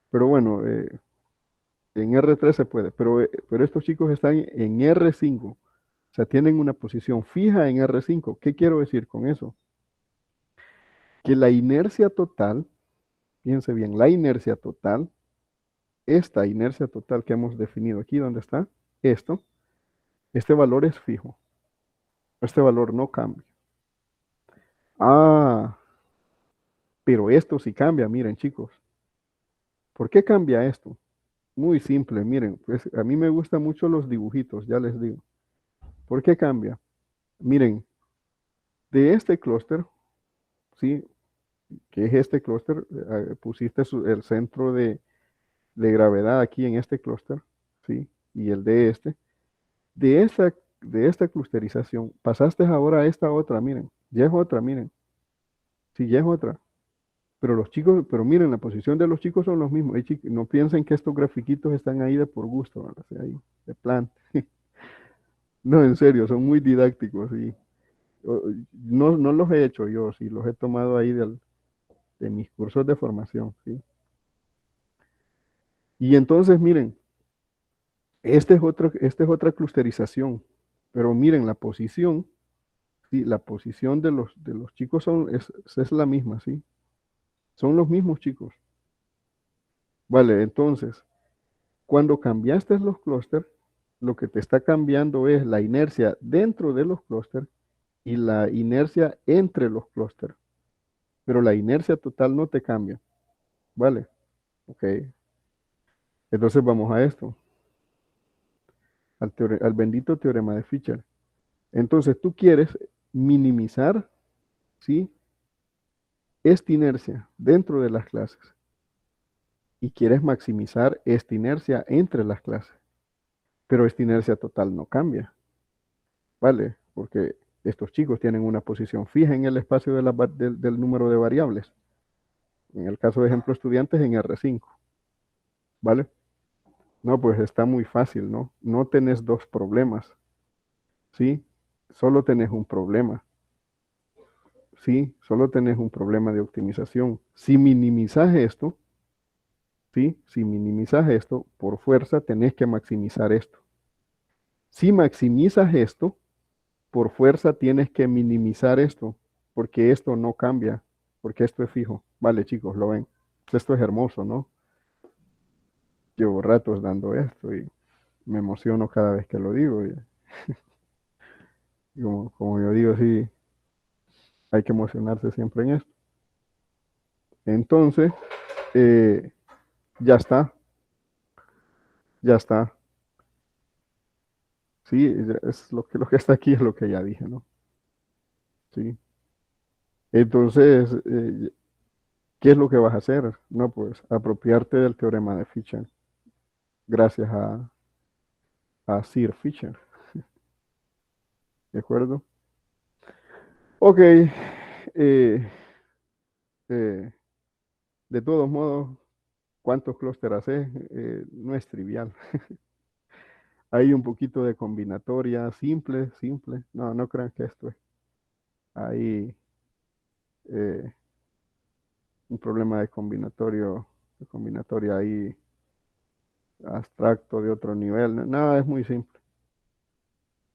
Pero bueno, en R3 se puede, pero estos chicos están en R5, o sea, tienen una posición fija en R5. ¿Qué quiero decir con eso? Que la inercia total, fíjense bien, la inercia total, esta inercia total que hemos definido aquí, ¿dónde está? Esto, este valor es fijo, este valor no cambia. Ah, pero esto sí cambia, miren chicos. ¿Por qué cambia esto? Muy simple, miren, pues a mí me gustan mucho los dibujitos, ya les digo. ¿Por qué cambia? Miren, de este clúster, ¿sí? Que es este clúster, pusiste el centro de gravedad aquí en este clúster, ¿sí? Y el de este. De esta clusterización, pasaste ahora a esta otra, miren, ya es otra, miren, sí, ya es otra. Pero los chicos, pero miren, la posición de los chicos son los mismos. No piensen que estos grafiquitos están ahí de por gusto, ¿verdad? O sea, ahí, de plan. No, en serio, son muy didácticos y no los he hecho yo, sí, los he tomado ahí de mis cursos de formación, ¿sí? Y entonces, miren, esta es otra clusterización, pero miren, la posición, sí, la posición de los chicos es la misma, ¿sí? Son los mismos chicos. Vale, entonces, cuando cambiaste los clústeres, lo que te está cambiando es la inercia dentro de los clústeres y la inercia entre los clústeres, pero la inercia total no te cambia, ¿vale? Ok, entonces vamos a esto, al bendito teorema de Fisher. Entonces tú quieres minimizar, ¿sí? Esta inercia dentro de las clases y quieres maximizar esta inercia entre las clases, pero esta inercia total no cambia, ¿vale? Porque Estos chicos tienen una posición fija en el espacio del número de variables. En el caso de ejemplo estudiantes en R5, ¿vale? No, pues está muy fácil, ¿no? No tenés dos problemas, ¿sí? Solo tenés un problema, ¿sí? Solo tenés un problema de optimización. Si minimizas esto, ¿sí? Si minimizas esto, por fuerza tenés que maximizar esto. Si maximizas esto, por fuerza tienes que minimizar esto, porque esto no cambia, porque esto es fijo. Vale, chicos, lo ven. Esto es hermoso, ¿no? Llevo ratos dando esto y me emociono cada vez que lo digo. Y como yo digo, sí, hay que emocionarse siempre en esto. Entonces, eh, ya está, ya está. Sí, es lo que está aquí es lo que ya dije, ¿no? Sí. Entonces, ¿qué es lo que vas a hacer? No, pues apropiarte del teorema de Fisher, gracias a Sir Fisher, ¿de acuerdo? Ok, eh, de todos modos, ¿cuántos clústeres haces? No es trivial. Hay un poquito de combinatoria, simple, simple. No, no crean que esto es. Hay eh, un problema de combinatoria ahí abstracto de otro nivel. Nada, es muy simple.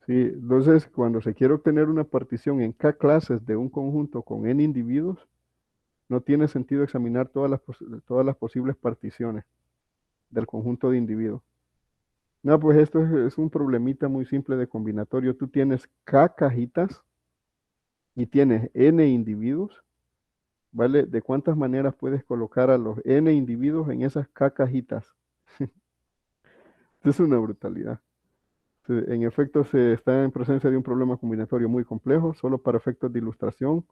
Sí, entonces, cuando se quiere obtener una partición en K clases de un conjunto con n individuos, no tiene sentido examinar todas las posibles particiones del conjunto de individuos. No, pues esto es un problemita muy simple de combinatorio. Tú tienes K cajitas y tienes n individuos, ¿vale? ¿De cuántas maneras puedes colocar a los n individuos en esas K cajitas? Es una brutalidad. En efecto, se está en presencia de un problema combinatorio muy complejo. Solo para efectos de ilustración,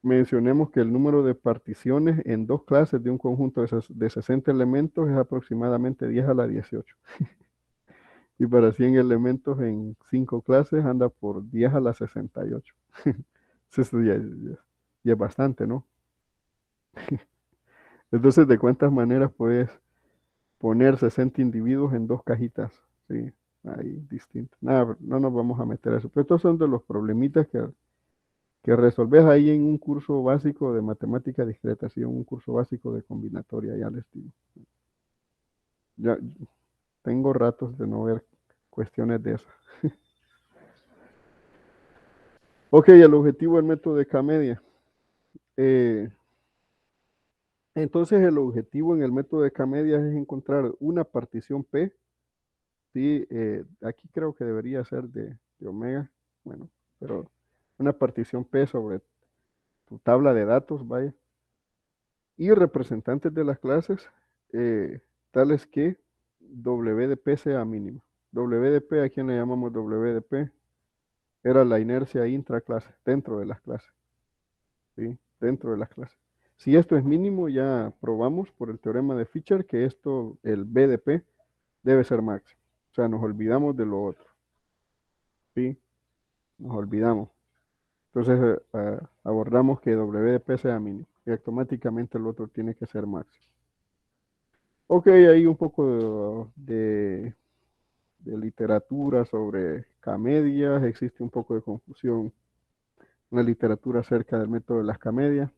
mencionemos que el número de particiones en dos clases de un conjunto de 60 elementos es aproximadamente 10 a la 18. Y para 100 elementos en 5 clases anda por 10 a la 68. Eso ya es bastante, ¿no? Entonces, ¿de cuántas maneras puedes poner 60 individuos en dos cajitas? Sí, ahí distinto. Nada, no nos vamos a meter a eso. Pero estos son de los problemitas que resolves ahí en un curso básico de matemática discreta, sí, en un curso básico de combinatoria, ya les digo. Ya tengo ratos de no ver cuestiones de esas. Ok, el objetivo del método de K-media. Eh, entonces, el objetivo en el método de K-media es encontrar una partición P. Sí, aquí creo que debería ser de omega. Bueno, pero una partición P sobre tu tabla de datos, vaya. Y representantes de las clases, eh, tales que W de P sea mínimo. W de P, ¿a quién le llamamos W de P? Era la inercia intraclase, dentro de las clases. ¿Sí? Dentro de las clases. Si esto es mínimo, ya probamos por el teorema de Fisher que esto, el B de P, debe ser máximo. O sea, nos olvidamos de lo otro. ¿Sí? Nos olvidamos. Entonces, abordamos que W de P sea mínimo y automáticamente el otro tiene que ser máximo. Ok, hay un poco de literatura sobre camedias, existe un poco de confusión en la literatura acerca del método de las camedias,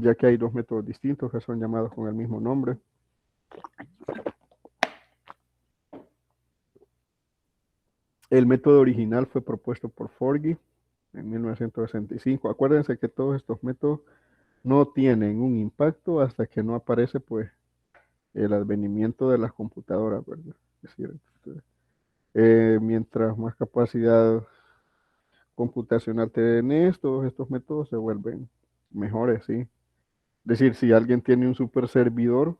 ya que hay dos métodos distintos que son llamados con el mismo nombre. El método original fue propuesto por Forgy en 1965. Acuérdense que todos estos métodos no tienen un impacto hasta que no aparece pues el advenimiento de las computadoras, ¿verdad? Es decir, mientras más capacidad computacional tenés, todos estos métodos se vuelven mejores, ¿sí? Es decir, si alguien tiene un super servidor,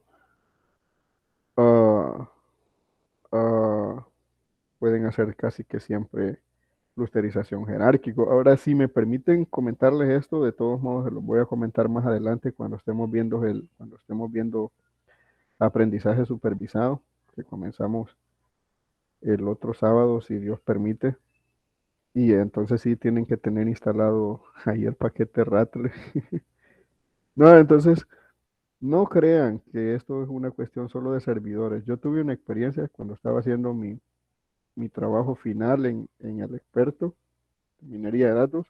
ah, ah, pueden hacer casi que siempre clusterización jerárquico. Ahora, si me permiten comentarles esto, de todos modos se los voy a comentar más adelante cuando estemos viendo aprendizaje supervisado, que comenzamos el otro sábado, si Dios permite. Y entonces sí tienen que tener instalado ahí el paquete Rattle. No, entonces no crean que esto es una cuestión solo de servidores. Yo tuve una experiencia cuando estaba haciendo mi trabajo final en el experto, minería de datos,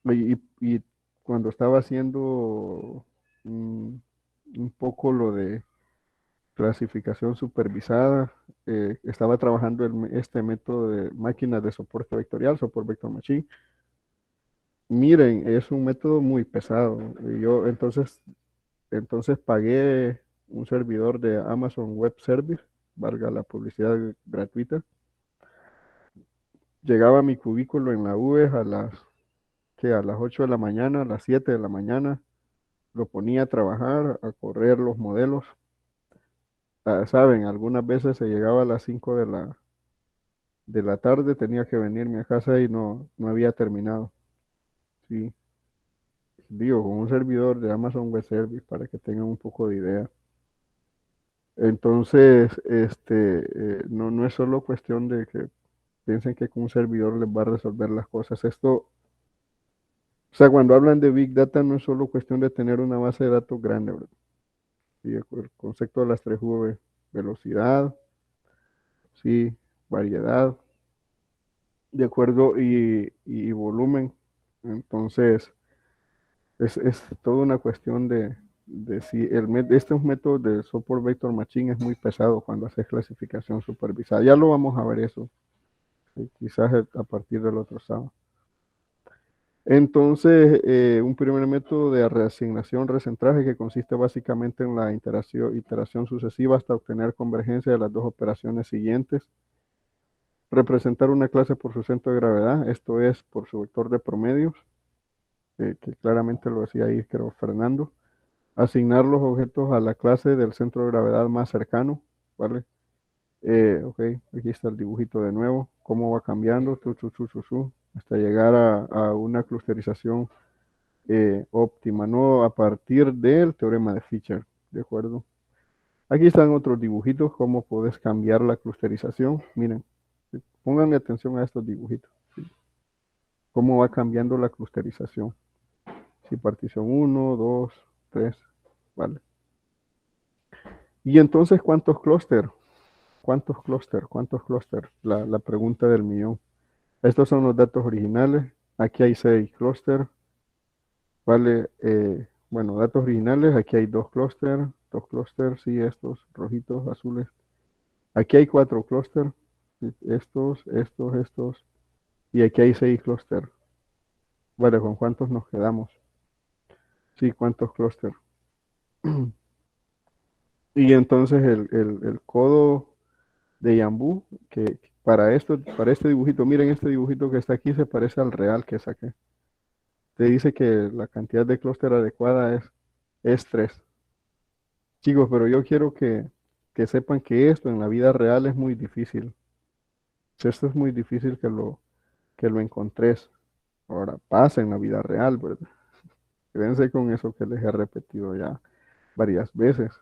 y cuando estaba haciendo mm, un poco lo de clasificación supervisada, estaba trabajando este método de máquinas de soporte vectorial, Support Vector Machine. Miren, es un método muy pesado. Y yo entonces pagué un servidor de Amazon Web Service, valga la publicidad gratuita. Llegaba a mi cubículo en la UV a las 8 de la mañana, a las 7 de la mañana, lo ponía a trabajar, a correr los modelos. Saben, algunas veces se llegaba a las 5 de la tarde, tenía que venirme a casa y no había terminado. Sí, digo, con un servidor de Amazon Web Service para que tengan un poco de idea. Entonces, no es solo cuestión de que piensen que con un servidor les va a resolver las cosas. O sea, cuando hablan de Big Data no es solo cuestión de tener una base de datos grande, ¿verdad? Sí, el concepto de las tres V, velocidad, sí, variedad, de acuerdo, y volumen. Entonces, es toda una cuestión de si estos métodos de Support Vector Machine es muy pesado cuando haces clasificación supervisada. Ya lo vamos a ver eso, quizás a partir del otro sábado. Entonces, un primer método de reasignación recentraje que consiste básicamente en la iteración sucesiva hasta obtener convergencia de las dos operaciones siguientes. Representar una clase por su centro de gravedad, esto es por su vector de promedios, que claramente lo decía ahí, creo, Fernando. Asignar los objetos a la clase del centro de gravedad más cercano, ¿vale? Ok, aquí está el dibujito de nuevo, cómo va cambiando, hasta llegar a una clusterización óptima, ¿no? A partir del teorema de Fisher, ¿de acuerdo? Aquí están otros dibujitos, cómo puedes cambiar la clusterización. Miren, pónganle atención a estos dibujitos, ¿sí? Cómo va cambiando la clusterización. Si partición uno 2 3 ¿vale? Y entonces, ¿cuántos clústeres? ¿Cuántos clústeres? ¿Cuántos clústeres? La pregunta del millón. Estos son los datos originales. Aquí hay 6 clústeres. ¿Vale? Bueno, datos originales. Aquí hay dos clústeres, sí, estos rojitos, azules. Aquí hay 4 clústeres. Sí, estos. Y aquí hay 6 clústeres. Vale, ¿con cuántos nos quedamos? Sí, ¿cuántos clústeres? Y entonces el codo de Yambú, que para este dibujito, miren este dibujito que está aquí, se parece al real que saqué. Te dice que la cantidad de clúster adecuada es 3. Chicos, pero yo quiero que sepan que esto en la vida real es muy difícil. Esto es muy difícil que lo encontres. Ahora pasa en la vida real, ¿verdad? Quédense con eso que les he repetido ya varias veces,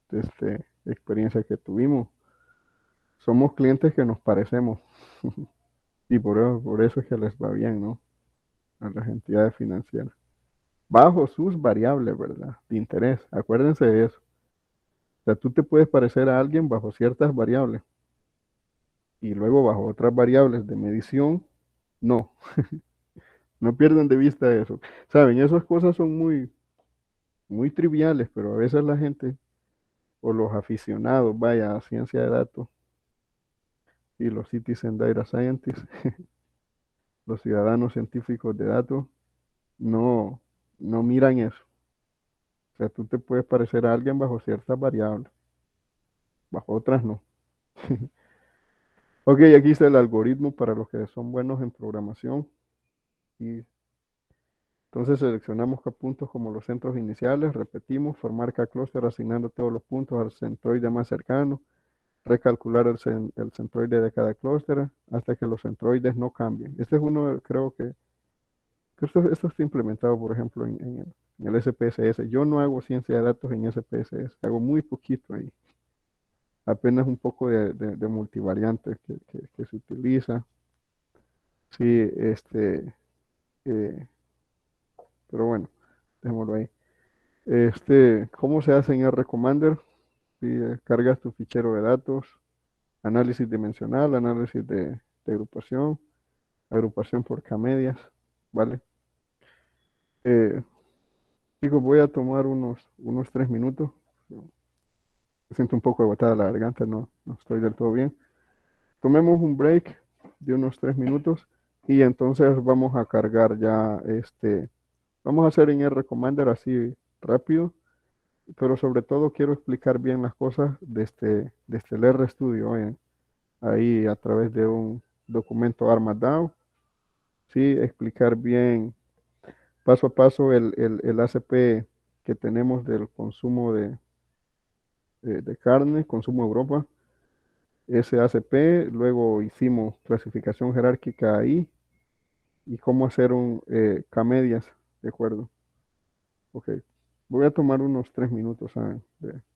de esta experiencia que tuvimos. Somos clientes que nos parecemos y por eso es que les va bien, ¿no? A las entidades financieras. Bajo sus variables, ¿verdad? De interés. Acuérdense de eso. O sea, tú te puedes parecer a alguien bajo ciertas variables y luego bajo otras variables de medición, no. No pierdan de vista eso. Saben, esas cosas son muy triviales, pero a veces la gente o los aficionados, vaya, a ciencia de datos y los citizen data scientists, los ciudadanos científicos de datos, no, no miran eso. O sea, tú te puedes parecer a alguien bajo ciertas variables, bajo otras no. Ok, aquí está el algoritmo para los que son buenos en programación. Y entonces seleccionamos puntos como los centros iniciales, repetimos, formar K-clúster asignando todos los puntos al centroide más cercano, recalcular el centroide de cada clúster hasta que los centroides no cambien. Este es uno, que esto está implementado, por ejemplo, en el SPSS. Yo no hago ciencia de datos en SPSS, hago muy poquito ahí. Apenas un poco de multivariante que se utiliza. Sí, eh, pero bueno, dejémoslo ahí. ¿Cómo se hace en R Commander? Si cargas tu fichero de datos, análisis dimensional, análisis de agrupación, agrupación por K-medias, ¿vale? Eh, Chicos, voy a tomar unos 3 minutos. Me siento un poco agotada la garganta, no estoy del todo bien. Tomemos un break de unos 3 minutos y entonces vamos a cargar ya vamos a hacer en R Commander así rápido, pero sobre todo quiero explicar bien las cosas desde el RStudio, ahí a través de un documento Armadao, sí, explicar bien paso a paso el ACP que tenemos del consumo de carne, consumo Europa, ese ACP, luego hicimos clasificación jerárquica ahí y cómo hacer un K-medias, ¿de acuerdo? Ok, voy a tomar unos 3 minutos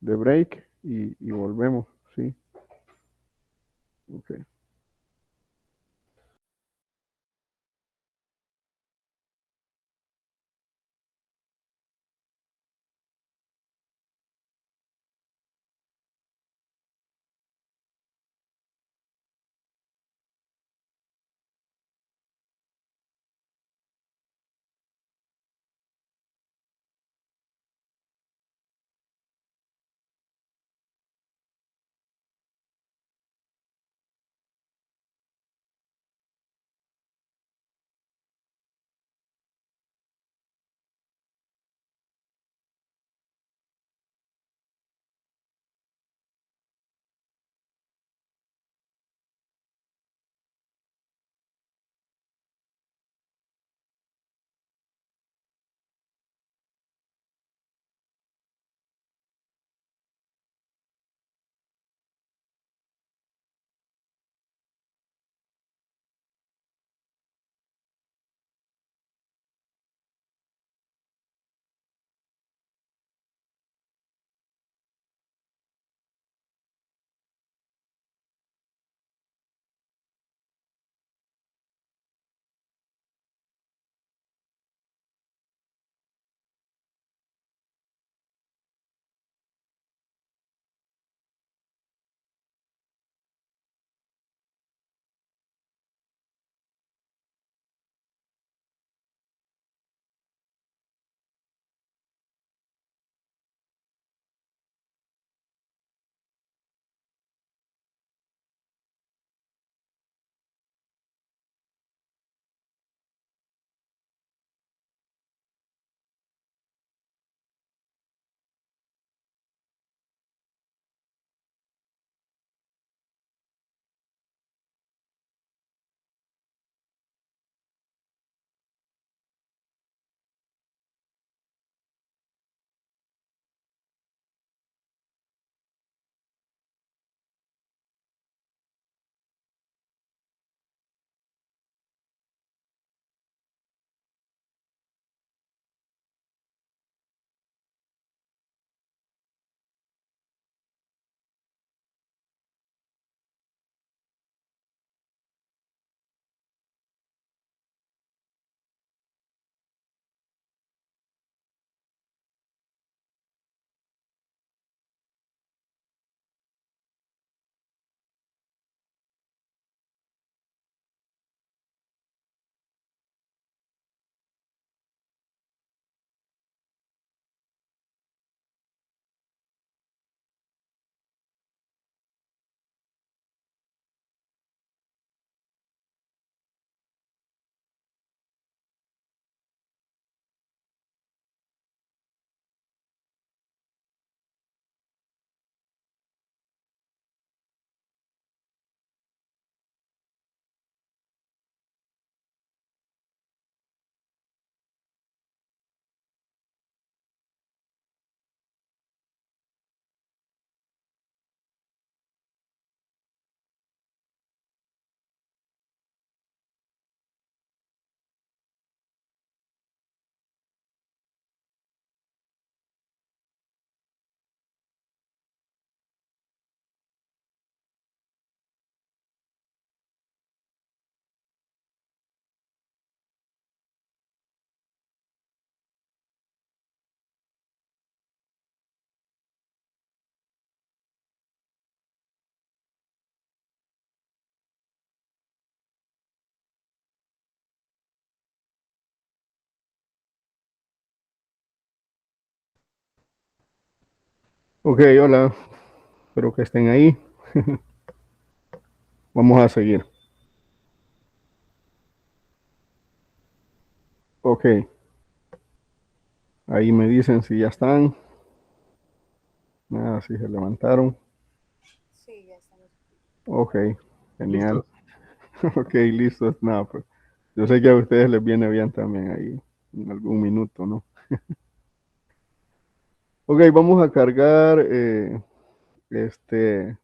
de break y volvemos, ¿sí? Ok. Ok, hola, espero que estén ahí. Vamos a seguir. Ok, ahí me dicen si ya están. Nada, si se levantaron. Sí, ya estamos. Ok, genial. Ok, listos. Nada, pues yo sé que a ustedes les viene bien también ahí en algún minuto, ¿no? Ok, vamos a cargar este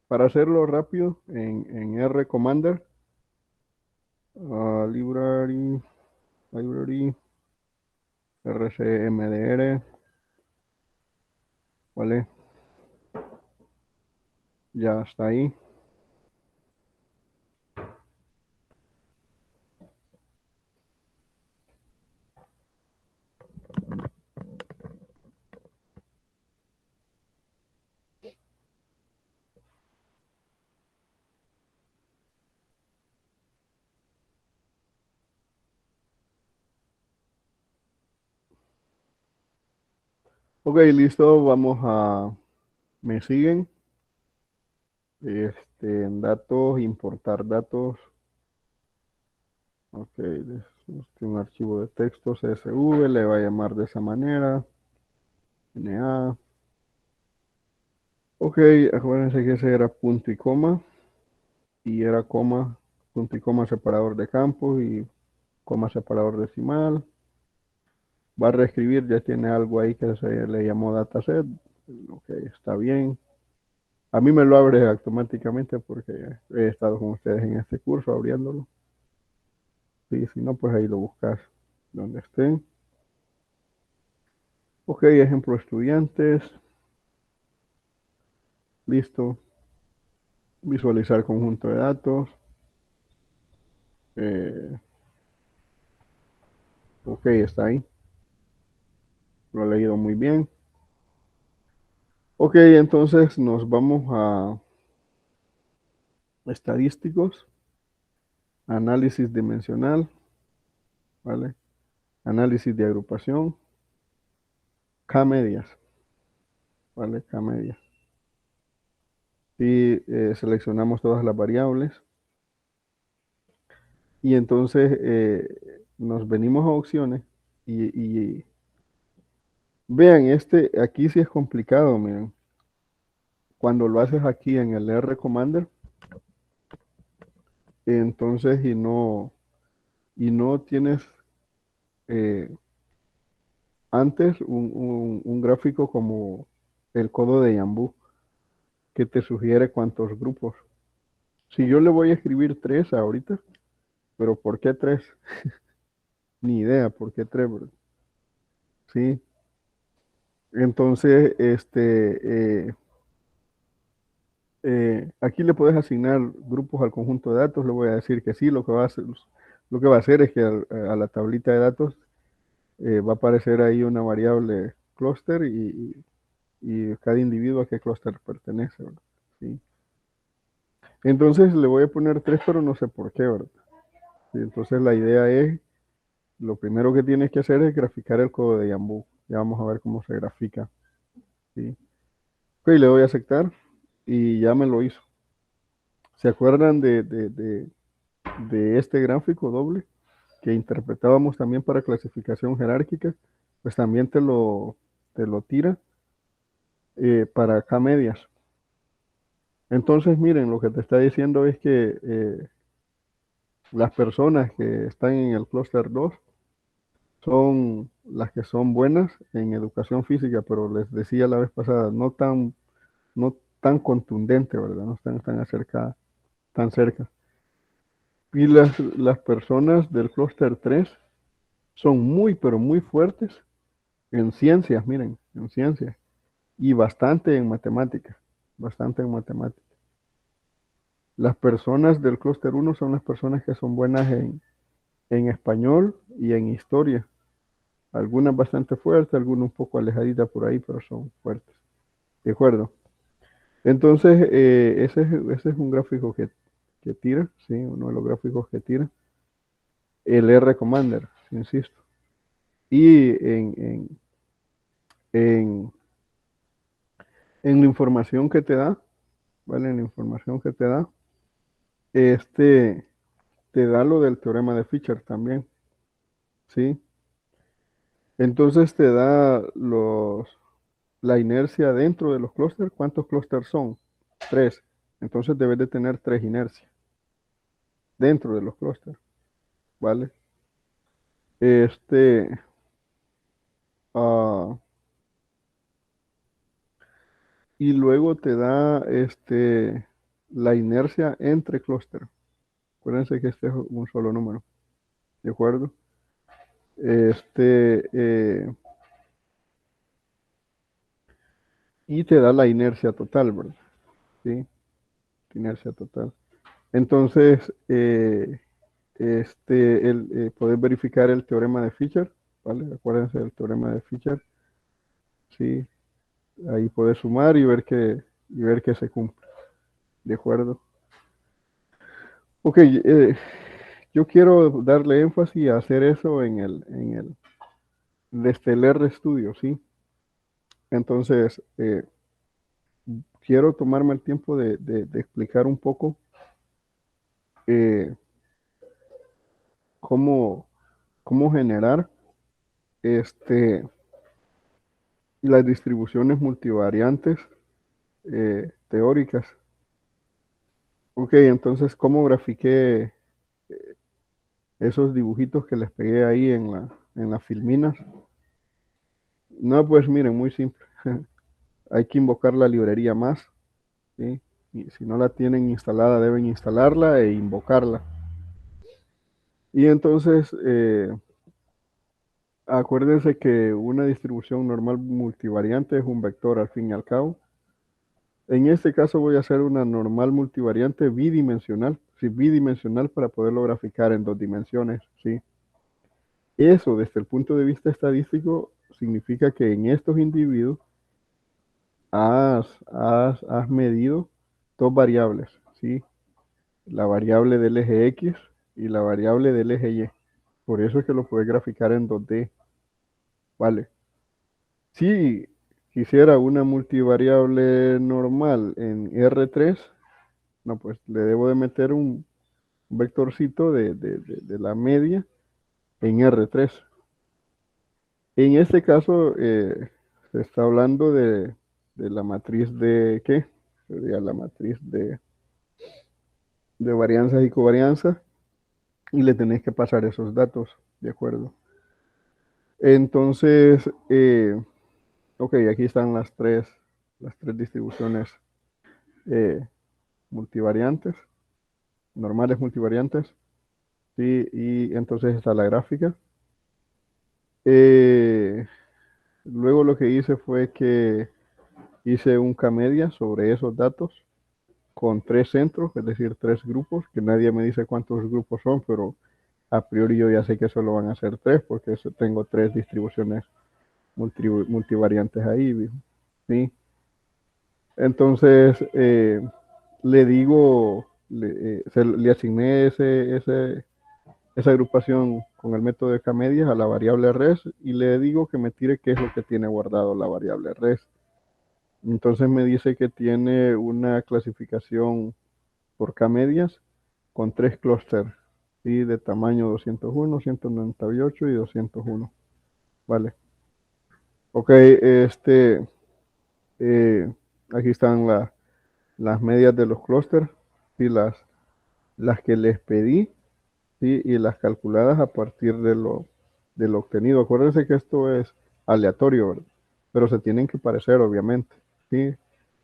para hacerlo rápido en R Commander. Library, RCMDR, ¿vale? Ya está ahí. Ok, listo. Me siguen. En datos, importar datos. Ok, un archivo de texto CSV, le va a llamar de esa manera. NA. Ok, acuérdense que ese era punto y coma. Y era coma, punto y coma separador de campos y coma separador decimal. Va a reescribir, ya tiene algo ahí que se le llamó dataset. Ok, está bien. A mí me lo abre automáticamente porque he estado con ustedes en este curso abriéndolo. Sí, si no, pues ahí lo buscas donde estén. Ok, ejemplo estudiantes. Listo. Visualizar conjunto de datos. Eh, ok, está ahí. Lo he leído muy bien. Ok, entonces nos vamos a estadísticos, análisis dimensional, ¿vale? Análisis de agrupación, K-medias, ¿vale? K-medias. Y seleccionamos todas las variables. Y entonces nos venimos a opciones y vean, aquí sí es complicado, miren. Cuando lo haces aquí en el R Commander, entonces y no tienes eh, antes un gráfico como el codo de Yambú que te sugiere cuántos grupos. Si yo le voy a escribir tres ahorita, pero ¿por qué tres? Ni idea, ¿por qué tres? ¿Verdad? Sí. Entonces, aquí le puedes asignar grupos al conjunto de datos. Le voy a decir que sí. Lo que va a hacer es que a la tablita de datos va a aparecer ahí una variable clúster y cada individuo a qué clúster pertenece, ¿verdad? Sí. Entonces le voy a poner tres, pero no sé por qué, ¿verdad? Sí, entonces la idea es, lo primero que tienes que hacer es graficar el codo de Yambú. Ya vamos a ver cómo se grafica. ¿Sí? Ok, le doy a aceptar y ya me lo hizo. ¿Se acuerdan de este gráfico doble que interpretábamos también para clasificación jerárquica? Pues también te lo tira para K-medias. Entonces, miren, lo que te está diciendo es que las personas que están en el clúster 2 son las que son buenas en educación física, pero les decía la vez pasada, no tan contundente, ¿verdad? No están tan acerca, tan cerca. Y las personas del clúster 3 son muy, pero muy fuertes en ciencias, miren, en ciencias, y bastante en matemáticas. Las personas del clúster 1 son las personas que son buenas en español y en historia. Algunas bastante fuertes, algunas un poco alejaditas por ahí, pero son fuertes. ¿De acuerdo? Entonces, ese es un gráfico que tira, ¿sí? Uno de los gráficos que tira. El R Commander, insisto. Y en En la información que te da, ¿vale? En la información que te da, este te da lo del teorema de Fisher también, ¿sí? Entonces te da la inercia dentro de los clústeres. ¿Cuántos clústeres son? Tres. Entonces debes de tener tres inercias dentro de los clústeres, ¿vale? Este, ah, y luego te da la inercia entre clústeres. Acuérdense que este es un solo número, ¿de acuerdo? Este, eh, y te da la inercia total, ¿verdad? ¿Sí? Inercia total. Entonces, podés verificar el teorema de Fisher, ¿vale? Acuérdense del teorema de Fisher, ¿sí? Ahí podés sumar y ver que se cumple, ¿de acuerdo? Ok, yo quiero darle énfasis a hacer eso desde el RStudio, ¿sí? Entonces, quiero tomarme el tiempo de explicar un poco eh, cómo, cómo generar este, las distribuciones multivariantes teóricas. Ok, entonces, ¿cómo grafiqué esos dibujitos que les pegué ahí en las filminas? No, pues miren, muy simple. Hay que invocar la librería más, ¿sí? Y si no la tienen instalada, deben instalarla e invocarla. Y entonces, acuérdense que una distribución normal multivariante es un vector al fin y al cabo. En este caso voy a hacer una normal multivariante bidimensional, sí, bidimensional para poderlo graficar en dos dimensiones, ¿sí? Eso, desde el punto de vista estadístico, significa que en estos individuos has medido dos variables, ¿sí? La variable del eje X y la variable del eje Y. Por eso es que lo puedes graficar en 2D, ¿vale? Si quisiera una multivariable normal en R3, no, pues le debo de meter un vectorcito de la media en R3. En este caso, se está hablando de la matriz de, ¿qué? Sería la matriz de varianzas y covarianzas, y le tenéis que pasar esos datos, ¿de acuerdo? Entonces, ok, aquí están las tres distribuciones eh, multivariantes, normales multivariantes, ¿sí? Y entonces está la gráfica. Eh, Luego lo que hice fue que hice un K-media sobre esos datos con tres centros, es decir, tres grupos, que nadie me dice cuántos grupos son, pero a priori yo ya sé que solo van a ser tres, porque tengo tres distribuciones multivariantes ahí, ¿sí? Entonces, le digo, le asigné esa agrupación con el método de K-medias a la variable res y le digo que me tire qué es lo que tiene guardado la variable res. Entonces me dice que tiene una clasificación por K-medias con tres clústeres, ¿sí? De tamaño 201, 198 y 201. Vale. Ok, eh, aquí están las medias de los clústeres, ¿sí? Las que les pedí, ¿sí? Y las calculadas a partir de lo obtenido. Acuérdense que esto es aleatorio, ¿verdad? Pero se tienen que parecer, obviamente, ¿sí?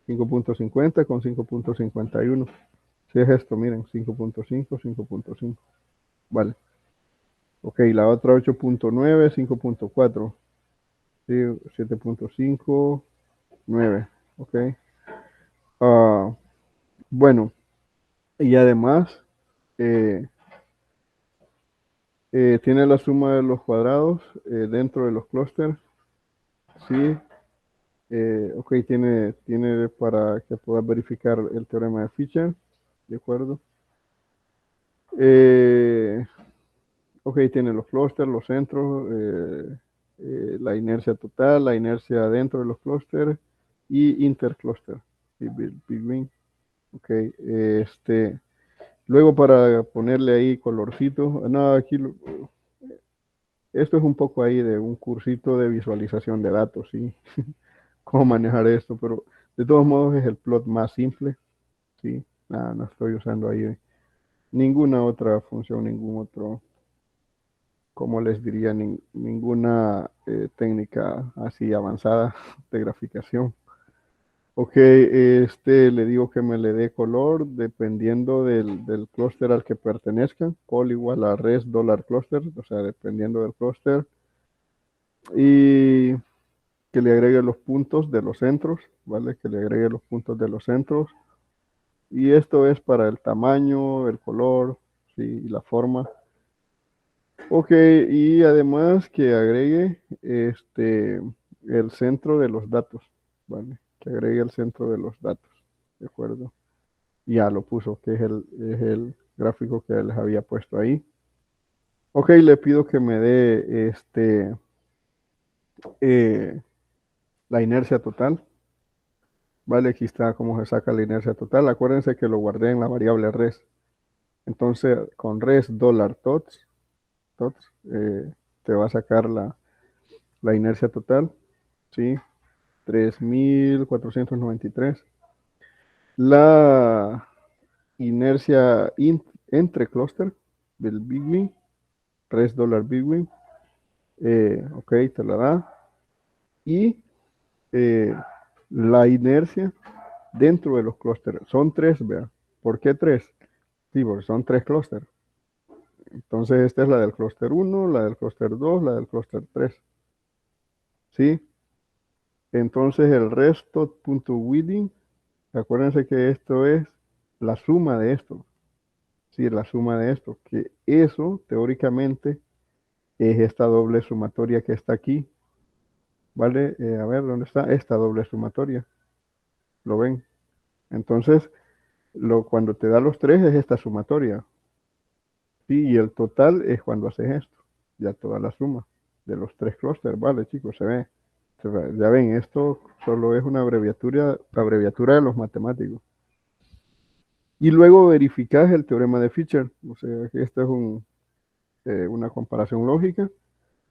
5.50 con 5.51. Si es esto, miren, 5.5, 5.5. Vale. Ok, la otra 8.9, 5.4. Sí, 7.5, 9. Ok. Ah, bueno, y además eh, tiene la suma de los cuadrados dentro de los clústeres. Sí. Ok, tiene para que puedas verificar el teorema de Fisher. ¿De acuerdo? Eh, Ok, tiene los clústeres, los centros, la inercia total, la inercia dentro de los clústeres y intercluster. Y between. Ok, luego para ponerle ahí colorcito, no, aquí esto es un poco ahí de un cursito de visualización de datos, ¿sí? Cómo manejar esto, pero de todos modos es el plot más simple, ¿sí? Nada, no estoy usando ahí ninguna otra función, ningún otro, como les diría, ninguna técnica así avanzada de graficación. Ok, le digo que me le dé color dependiendo del clúster al que pertenezca. Col igual a res dólar cluster, o sea, dependiendo del clúster. Y que le agregue los puntos de los centros, ¿vale? Que le agregue los puntos de los centros. Y esto es para el tamaño, el color, ¿sí? Y la forma. Ok, y además que agregue el centro de los datos, ¿vale? Que agregue el centro de los datos, ¿de acuerdo? Ya lo puso, que es el gráfico que les había puesto ahí. Ok, le pido que me dé eh, la inercia total. Vale, aquí está cómo se saca la inercia total. Acuérdense que lo guardé en la variable res. Entonces, con res $tots, te va a sacar la inercia total, ¿sí? 3493. La inercia entre clúster del Big res $Big ok, te la da. Y eh, la inercia dentro de los clústeres. Son tres, vea. ¿Por qué tres? Sí, porque son tres clústeres. Entonces, esta es la del clúster uno, la del clúster 2, la del clúster 3. ¿Sí? Entonces, el resto.within, acuérdense que esto es la suma de esto. Sí, la suma de esto. Que eso, teóricamente, es esta doble sumatoria que está aquí. ¿Vale? A ver, ¿dónde está? Esta doble sumatoria. ¿Lo ven? Entonces, cuando te da los tres es esta sumatoria. Sí, y el total es cuando haces esto. Ya toda la suma de los tres clústeres. Vale, chicos, se ve. Ya ven, esto solo es una abreviatura de los matemáticos. Y luego verificas el teorema de Fisher. O sea, que esta es una comparación lógica.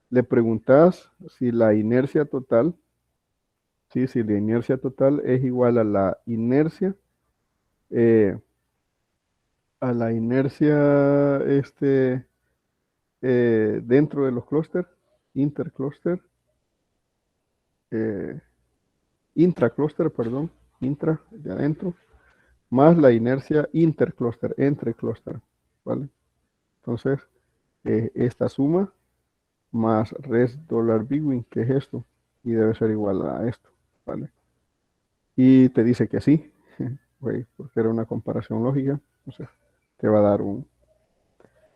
Le preguntas si la inercia total, ¿sí? Si la inercia total es igual eh, a la inercia dentro de los clústeres, interclúster, eh, intraclúster, perdón, intra de adentro, más la inercia interclúster, entre clúster, ¿vale? Entonces, esta suma más res $Bwin, que es esto, y debe ser igual a esto, ¿vale? Y te dice que sí, porque era una comparación lógica, o sea, te va a dar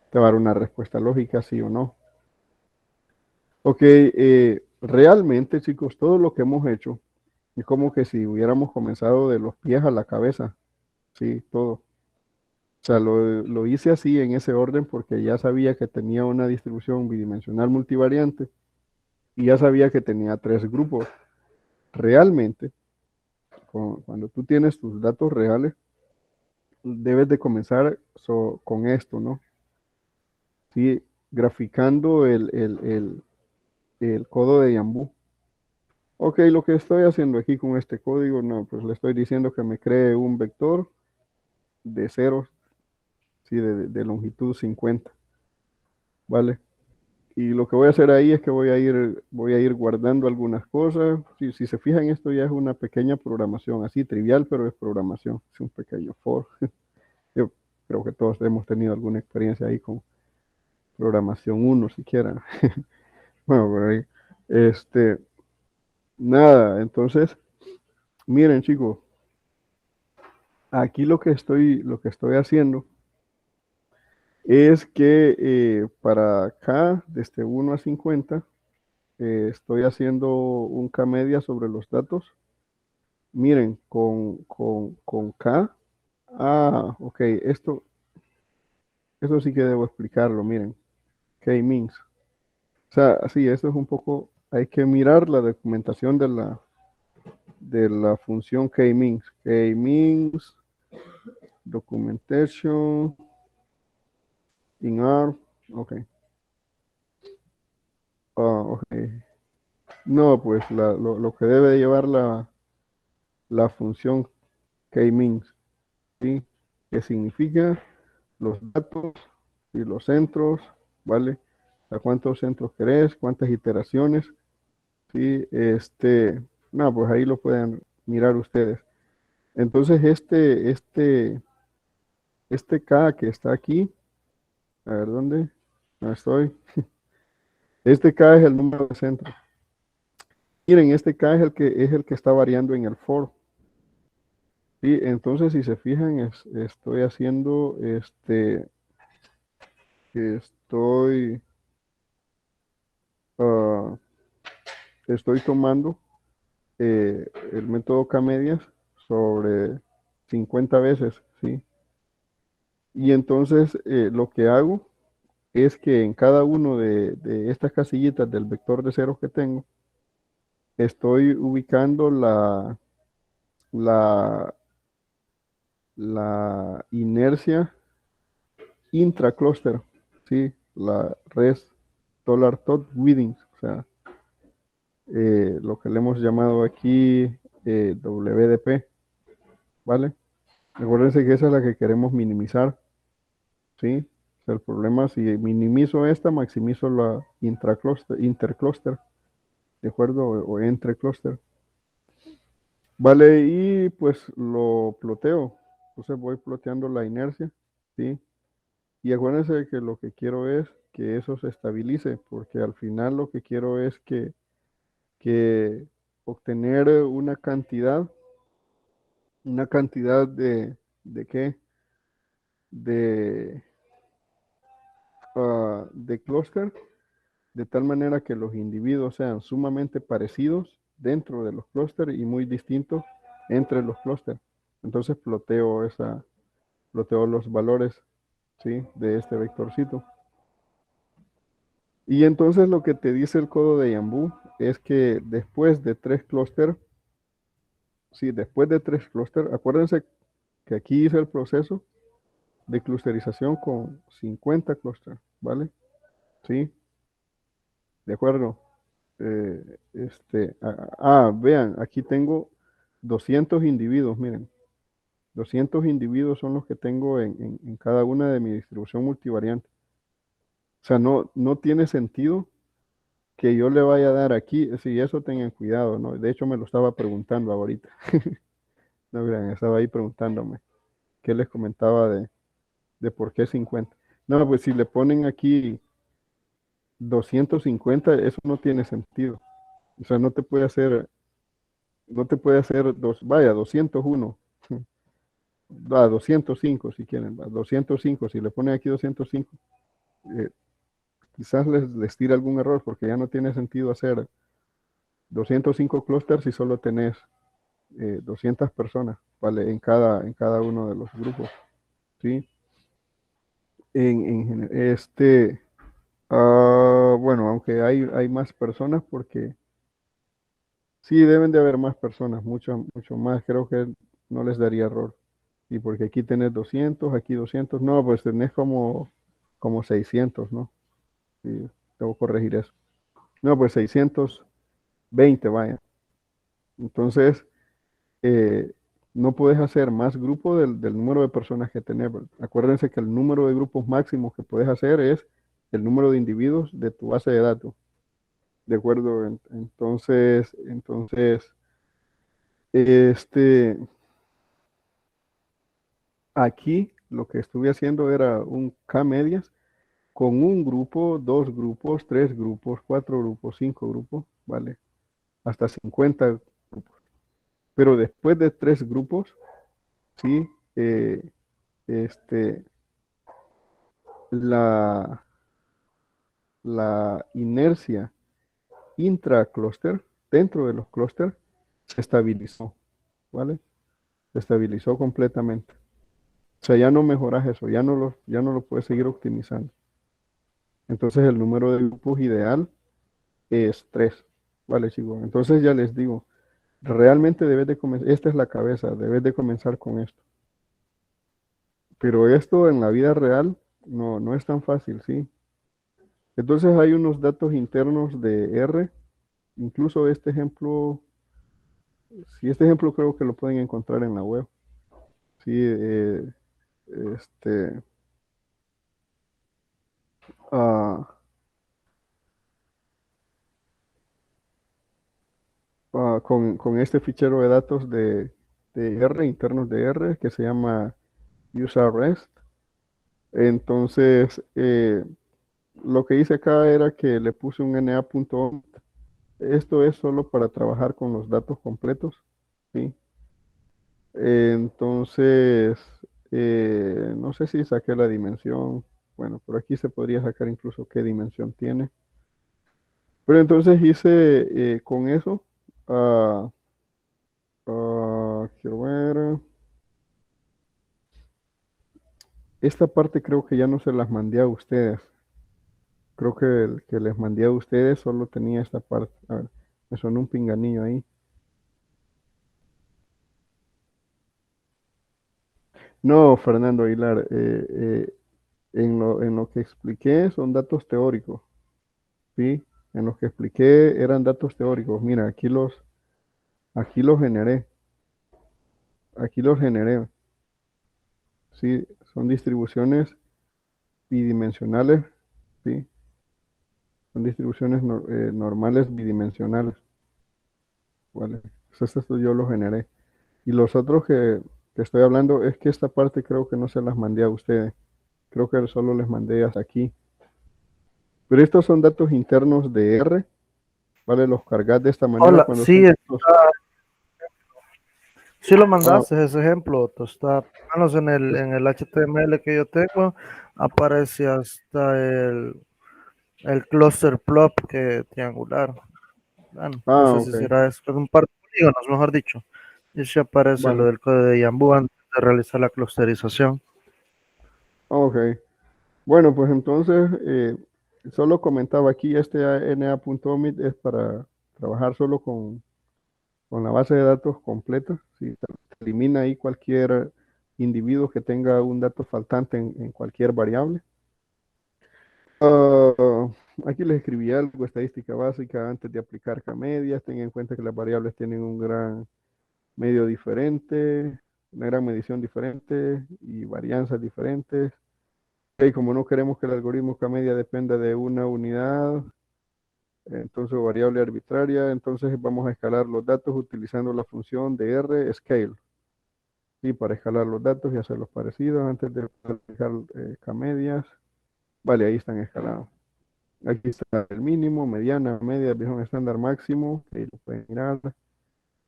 te va a dar una respuesta lógica, sí o no. Ok, realmente, chicos, todo lo que hemos hecho es como que si hubiéramos comenzado de los pies a la cabeza, sí, todo. O sea, lo hice así en ese orden porque ya sabía que tenía una distribución bidimensional multivariante y ya sabía que tenía tres grupos. Realmente, cuando tú tienes tus datos reales, debes de comenzar con esto, ¿no? Sí, graficando el codo de Yambú. Ok, lo que estoy haciendo aquí con este código, no, pues le estoy diciendo que me cree un vector de ceros, sí, de longitud 50, ¿vale? Y lo que voy a hacer ahí es que voy a ir guardando algunas cosas. Si se fijan, esto ya es una pequeña programación, así trivial, pero es programación, es un pequeño for. Yo creo que todos hemos tenido alguna experiencia ahí con programación uno siquiera. Bueno, por ahí. Este, nada, entonces, miren chicos, aquí lo que estoy haciendo es que para K, desde 1 a 50, estoy haciendo un K media sobre los datos. Miren, con K. Ah, ok, esto sí que debo explicarlo, miren. K-means. O sea, sí, esto es un poco, hay que mirar la documentación de la función k-means. K-means, documentation, in R, ok. Ok. No, pues lo que debe llevar la función k-means, ¿sí? Que significa los datos y los centros, ¿vale? ¿A cuántos centros querés? ¿Cuántas iteraciones? Sí, no, pues ahí lo pueden mirar ustedes. Entonces, este K que está aquí, a ver dónde, no estoy. Este K es el número de centros. Miren, este K es el que está variando en el for. Sí, entonces si se fijan, estoy haciendo, estoy, ah, estoy tomando el método K-medias sobre 50 veces, ¿sí? Y entonces lo que hago es que en cada uno de estas casillitas del vector de ceros que tengo, estoy ubicando la, la inercia intracluster, ¿sí? La res dollar tot withings, o sea, lo que le hemos llamado aquí WDP, ¿vale? Recuérdense que esa es la que queremos minimizar, ¿sí? O sea, el problema, si minimizo esta, maximizo la intercluster, ¿de acuerdo? O entre cluster. Vale, y pues lo ploteo. Entonces voy ploteando la inercia, ¿sí? Y acuérdense que lo que quiero es que eso se estabilice, porque al final lo que quiero es que obtener una cantidad ¿de qué? De, de clúster, de tal manera que los individuos sean sumamente parecidos dentro de los clústeres y muy distintos entre los clústeres. Entonces ploteo los valores, ¿sí? De este vectorcito. Y entonces lo que te dice el codo de Yambú es que después de 3 clústeres, sí, después de 3 clústeres, acuérdense que aquí hice el proceso de clusterización con 50 clústeres, ¿vale? Sí, de acuerdo. Vean, aquí tengo 200 individuos, miren. 200 individuos son los que tengo en cada una de mi distribución multivariante. O sea, no tiene sentido que yo le vaya a dar aquí, si eso tengan cuidado, ¿no? De hecho, me lo estaba preguntando ahorita. No, vean, estaba ahí preguntándome qué les comentaba de por qué 50. No, pues si le ponen aquí 250, eso no tiene sentido. O sea, no te puede hacer vaya, 201. Va, 205 si quieren, va, 205, si le ponen aquí 205, eh, quizás les tire algún error porque ya no tiene sentido hacer 205 clústeres si solo tenés 200 personas, ¿vale? En cada uno de los grupos, ¿sí? Bueno, aunque hay más personas porque sí deben de haber más personas, mucho, mucho más, creo que no les daría error. Y porque aquí tenés 200, aquí 200, no, pues tenés como 600, ¿no? Sí, debo corregir eso. No, pues 620, vaya. Entonces, eh, no puedes hacer más grupo del número de personas que tenés. Acuérdense que el número de grupos máximos que puedes hacer es el número de individuos de tu base de datos. ¿De acuerdo? Entonces, este, aquí lo que estuve haciendo era un K-medias con un grupo, 2 grupos, 3 grupos, 4 grupos, 5 grupos, ¿vale? Hasta 50 grupos. Pero después de 3 grupos, ¿sí? Este, la, la inercia intraclúster, dentro de los clústeres, se estabilizó, ¿vale? Se estabilizó completamente. O sea, ya no mejoras eso, ya no lo puedes seguir optimizando. Entonces el número de grupos ideal es 3, ¿vale, chicos? Entonces ya les digo, Realmente debes de comenzar, esta es la cabeza, debes de comenzar con esto. Pero esto en la vida real no es tan fácil, ¿sí? Entonces hay unos datos internos de R, incluso este ejemplo, sí, este ejemplo creo que lo pueden encontrar en la web. Sí, este, ah, con este fichero de datos de R, internos de R, que se llama useRest. Entonces, lo que hice acá era que le puse un na.omit. Esto es solo para trabajar con los datos completos, ¿sí? Entonces, no sé si saqué la dimensión. Bueno, por aquí se podría sacar incluso qué dimensión tiene. Pero entonces hice con eso. ah, Quiero ver. Esta parte creo que ya no se las mandé a ustedes. Creo que el que les mandé a ustedes solo tenía esta parte. A ver, me sonó un pinganillo ahí. No, Fernando Aguilar, en lo que expliqué son datos teóricos, ¿sí? En lo que expliqué eran datos teóricos. Mira, aquí los generé, aquí los generé, ¿sí? Son distribuciones bidimensionales, ¿sí? Son distribuciones normales bidimensionales, ¿vale? Entonces esto yo los generé. Y los otros que estoy hablando es que esta parte creo que no se las mandé a ustedes. Creo que solo les mandé hasta aquí. Pero estos son datos internos de R, ¿vale? Los cargas de esta manera Hola, cuando son sí, datos. sí lo Ah, mandaste ese ejemplo, está, por lo menos en el HTML que yo tengo, aparece hasta el cluster plot que triangular. Bueno, no sé si ok. será eso, es un par de polígonos, mejor dicho. Y sí aparece lo Vale. del código de Yambú antes de realizar la clusterización. Ok. Bueno, pues entonces solo comentaba aquí, este na.omit es para trabajar solo con la base de datos completa. Si se elimina ahí cualquier individuo que tenga un dato faltante en cualquier variable. Ah, Aquí les escribí algo, estadística básica antes de aplicar K-medias. Tengan en cuenta que las variables tienen un gran medio diferente, una gran medición diferente y varianzas diferentes. Y como no queremos que el algoritmo K-media dependa de una unidad, entonces variable arbitraria, entonces vamos a escalar los datos utilizando la función de R scale. Y para escalar los datos y hacerlos parecidos antes de aplicar K-medias. Vale, ahí están escalados. Aquí está el mínimo, mediana, media, visión estándar máximo. Ahí lo pueden mirar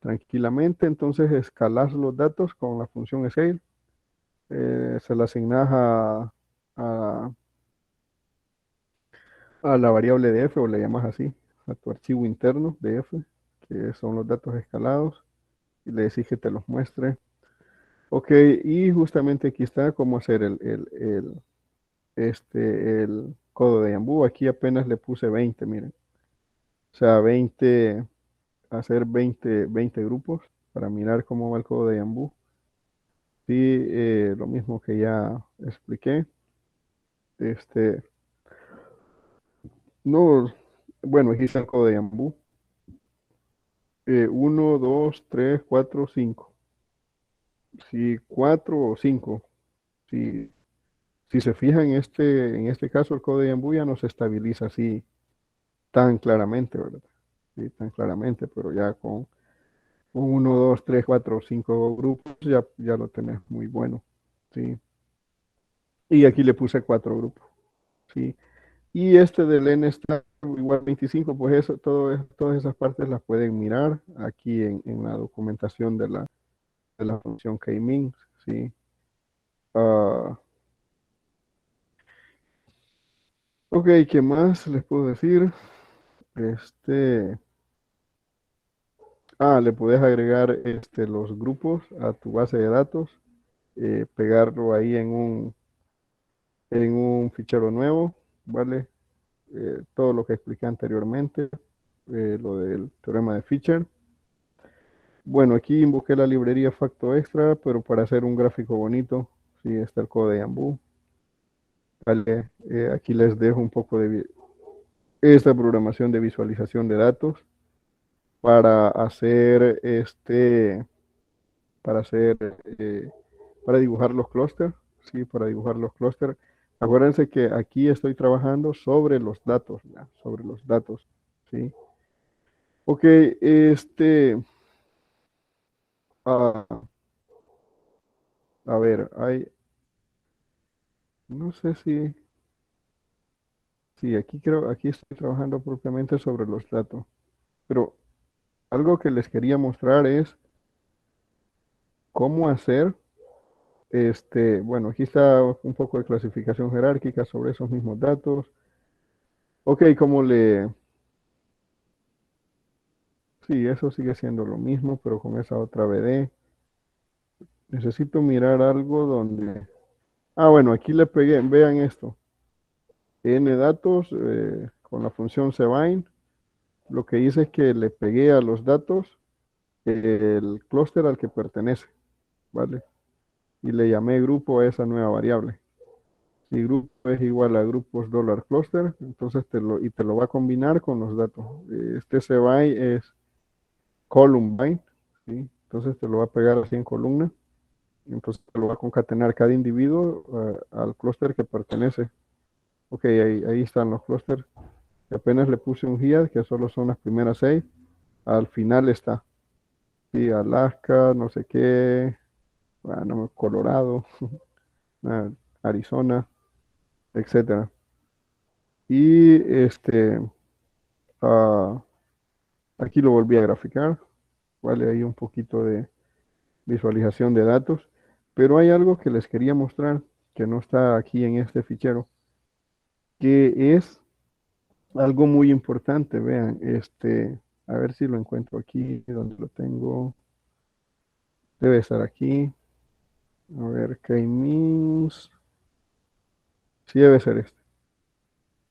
tranquilamente. Entonces escalas los datos con la función scale. Se la asignas a, a la variable de f o le llamas así, a tu archivo interno de f, que son los datos escalados, y le decís que te los muestre. Ok, y justamente aquí está cómo hacer el codo de Yambú. Aquí apenas le puse 20, miren. O sea, 20, hacer 20 grupos para mirar cómo va el codo de Yambú. Sí, lo mismo que ya expliqué. Este, no, bueno, aquí está el codo de Yambú. 1, 2, 3, 4, 5. Si 4 o 5. Si, si se fijan, en este caso el codo de Yambú ya no se estabiliza así tan claramente, ¿verdad? Sí, tan claramente, pero ya con 1, 2, 3, 4, 5 grupos ya lo tenés muy bueno. Sí. Y aquí le puse 4 grupos. Sí. Y este del n está igual 25, pues eso, todas esas partes las pueden mirar aquí en la documentación de la función K-min, ¿sí? Ah, ok, ¿qué más les puedo decir? Este, le puedes agregar los grupos a tu base de datos, pegarlo ahí en un fichero nuevo, ¿vale? Todo lo que expliqué anteriormente, lo del teorema de Fisher. Bueno, aquí invoqué la librería Facto Extra, pero para hacer un gráfico bonito, sí, está el código de Yambu. Vale, aquí les dejo un poco de esta programación de visualización de datos para hacer para hacer, eh, para dibujar los clústeres, sí, para dibujar los clústeres. Acuérdense que aquí estoy trabajando sobre los datos, ¿ya? Sobre los datos, sí. Ok, ah, a ver, no sé si aquí creo, aquí estoy trabajando propiamente sobre los datos, pero algo que les quería mostrar es cómo hacer, bueno, aquí está un poco de clasificación jerárquica sobre esos mismos datos. Ok, sí, eso sigue siendo lo mismo, pero con esa otra BD. Necesito mirar algo donde, bueno, aquí le pegué, vean esto, n datos, con la función cbind, lo que hice es que le pegué a los datos el clúster al que pertenece, ¿vale? Y le llamé grupo a esa nueva variable. Si grupo es igual a grupos $cluster, entonces te lo va a combinar con los datos. Este cbind es column bind, ¿sí? Entonces te lo va a pegar así en columna. Entonces te lo va a concatenar cada individuo al clúster que pertenece. Ok, ahí están los clústeres. Apenas le puse un head, que solo son las primeras 6. Al final está. Sí, Alaska, no sé qué, bueno, Colorado, ah, Arizona, etcétera. Y ah, aquí lo volví a graficar. Vale, hay un poquito de visualización de datos. Pero hay algo que les quería mostrar que no está aquí en este fichero, que es algo muy importante. Vean, a ver si lo encuentro aquí, donde lo tengo. Debe estar aquí. A ver, K-means. Sí, debe ser este.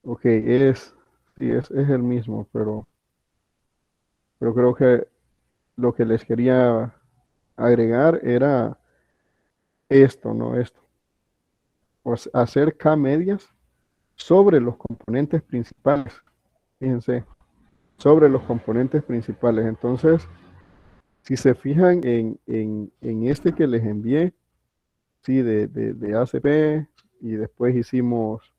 Ok, sí, es el mismo, pero creo que lo que les quería agregar era esto, ¿no? Esto. Hacer K-medias sobre los componentes principales. Fíjense, sobre los componentes principales. Entonces, si se fijan en este que les envié, sí, de ACP, y después hicimos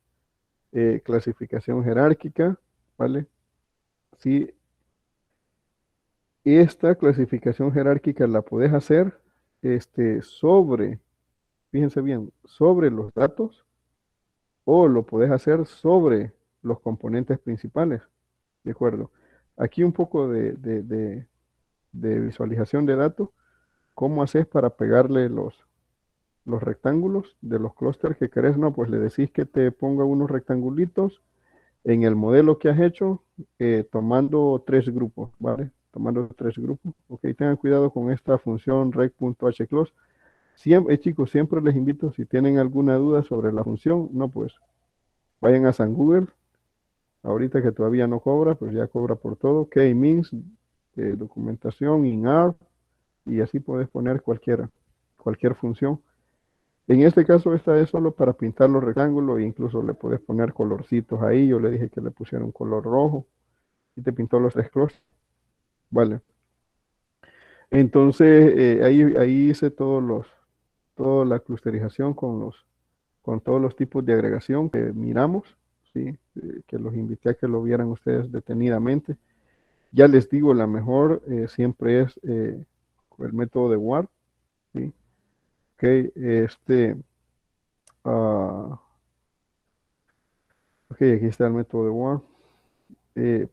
clasificación jerárquica, ¿vale? Sí, esta clasificación jerárquica la puedes hacer sobre, fíjense bien, sobre los datos, o lo puedes hacer sobre los componentes principales, ¿de acuerdo? Aquí un poco de visualización de datos. ¿Cómo haces para pegarle los rectángulos de los clústeres que querés? No, pues le decís que te ponga unos rectangulitos en el modelo que has hecho, tomando 3 grupos, ¿vale? Tomando 3 grupos. Ok, tengan cuidado con esta función rec.hclose. Siempre, chicos, siempre les invito, si tienen alguna duda sobre la función, no, pues vayan a San Google. Ahorita que todavía no cobra, pues ya cobra por todo. K-means, documentación, in-R, y así puedes poner cualquier función. En este caso, esta es solo para pintar los rectángulos, e incluso le puedes poner colorcitos ahí. Yo le dije que le pusiera un color rojo y te pintó los 3 colores. Vale. Entonces, ahí hice toda la clusterización con todos los tipos de agregación que miramos, ¿sí? Que los invité a que lo vieran ustedes detenidamente. Ya les digo, la mejor siempre es el método de WAR, ¿sí? Ok, ah, ok, aquí está el método de WAR.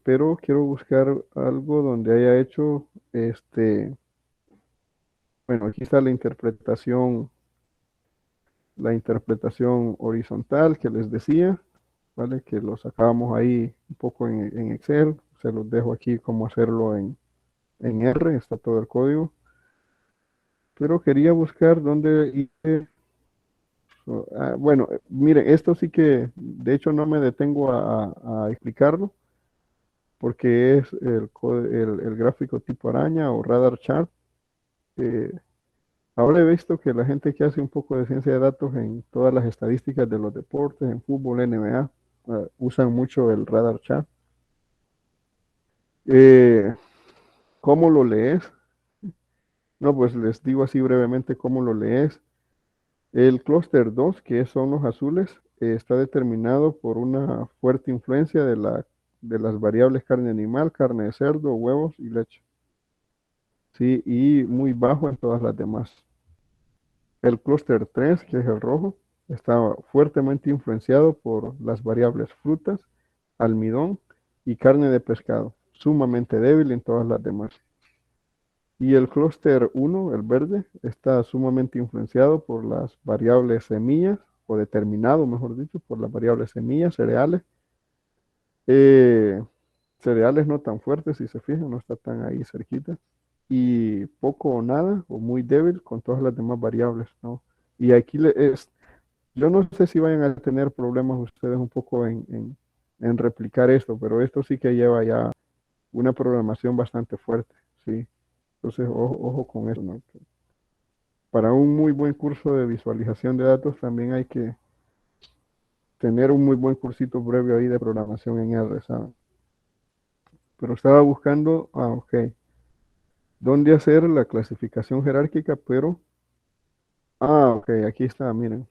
Pero quiero buscar algo donde haya hecho, bueno, aquí está la interpretación horizontal que les decía, ¿vale? Que lo sacábamos ahí un poco en Excel. Se los dejo aquí cómo hacerlo en R, está todo el código. Pero quería buscar dónde hice. Bueno, miren, esto sí que, de hecho, no me detengo a explicarlo, porque es el gráfico tipo araña o radar chart. Eh, Ahora he visto que la gente que hace un poco de ciencia de datos en todas las estadísticas de los deportes, en fútbol, NBA, usan mucho el radar chat. Eh, ¿Cómo lo lees? No, pues les digo así brevemente cómo lo lees. El clúster 2, que son los azules, está determinado por una fuerte influencia de las variables carne animal, carne de cerdo, huevos y leche. Sí, y muy bajo en todas las demás. El clúster 3, que es el rojo, está fuertemente influenciado por las variables frutas, almidón y carne de pescado, sumamente débil en todas las demás. Y el clúster 1, el verde, está sumamente influenciado por las variables semillas, o determinado, mejor dicho, por las variables semillas, cereales. Eh, Cereales no tan fuertes, si se fijan, no está tan ahí cerquita. Y poco o nada, o muy débil con todas las demás variables, ¿no? Y aquí yo no sé si vayan a tener problemas ustedes un poco en replicar esto, pero esto sí que lleva ya una programación bastante fuerte, ¿sí? Entonces, ojo con eso, ¿no? Para un muy buen curso de visualización de datos también hay que tener un muy buen cursito previo ahí de programación en R, ¿saben? Pero estaba buscando, ok, dónde hacer la clasificación jerárquica, pero, ok, aquí está, miren.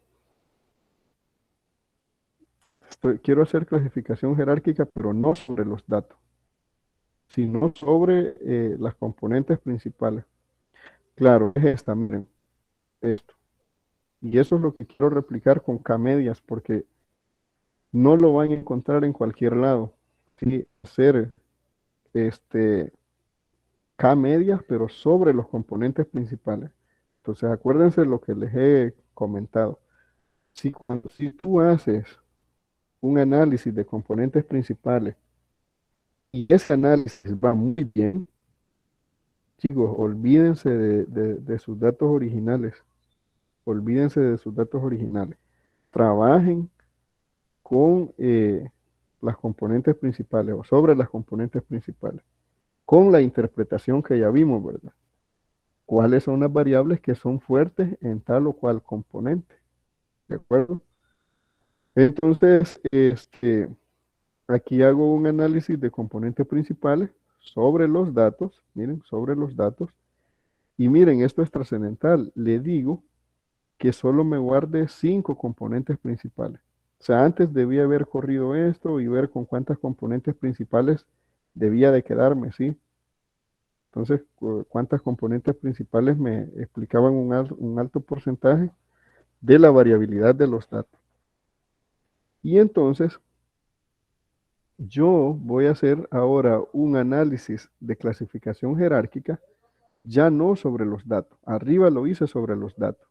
Quiero hacer clasificación jerárquica, pero no sobre los datos, sino sobre las componentes principales. Claro, es esta, miren, esto. Y eso es lo que quiero replicar con K-medias, porque no lo van a encontrar en cualquier lado. Sí, hacer este, K-medias, pero sobre los componentes principales. Entonces, acuérdense lo que les he comentado. Si tú haces un análisis de componentes principales y ese análisis va muy bien, chicos, olvídense de sus datos originales. Olvídense de sus datos originales. Trabajen con las componentes principales o sobre las componentes principales, con la interpretación que ya vimos, ¿verdad? ¿Cuáles son las variables que son fuertes en tal o cual componente? ¿De acuerdo? Entonces, aquí hago un análisis de componentes principales sobre los datos, miren, sobre los datos, y miren, esto es trascendental. Le digo que solo me guarde 5 componentes principales. O sea, antes debía haber corrido esto y ver con cuántas componentes principales debía de quedarme, ¿sí? Entonces, cuántas componentes principales me explicaban un alto porcentaje de la variabilidad de los datos. Y entonces, yo voy a hacer ahora un análisis de clasificación jerárquica, ya no sobre los datos. Arriba lo hice sobre los datos.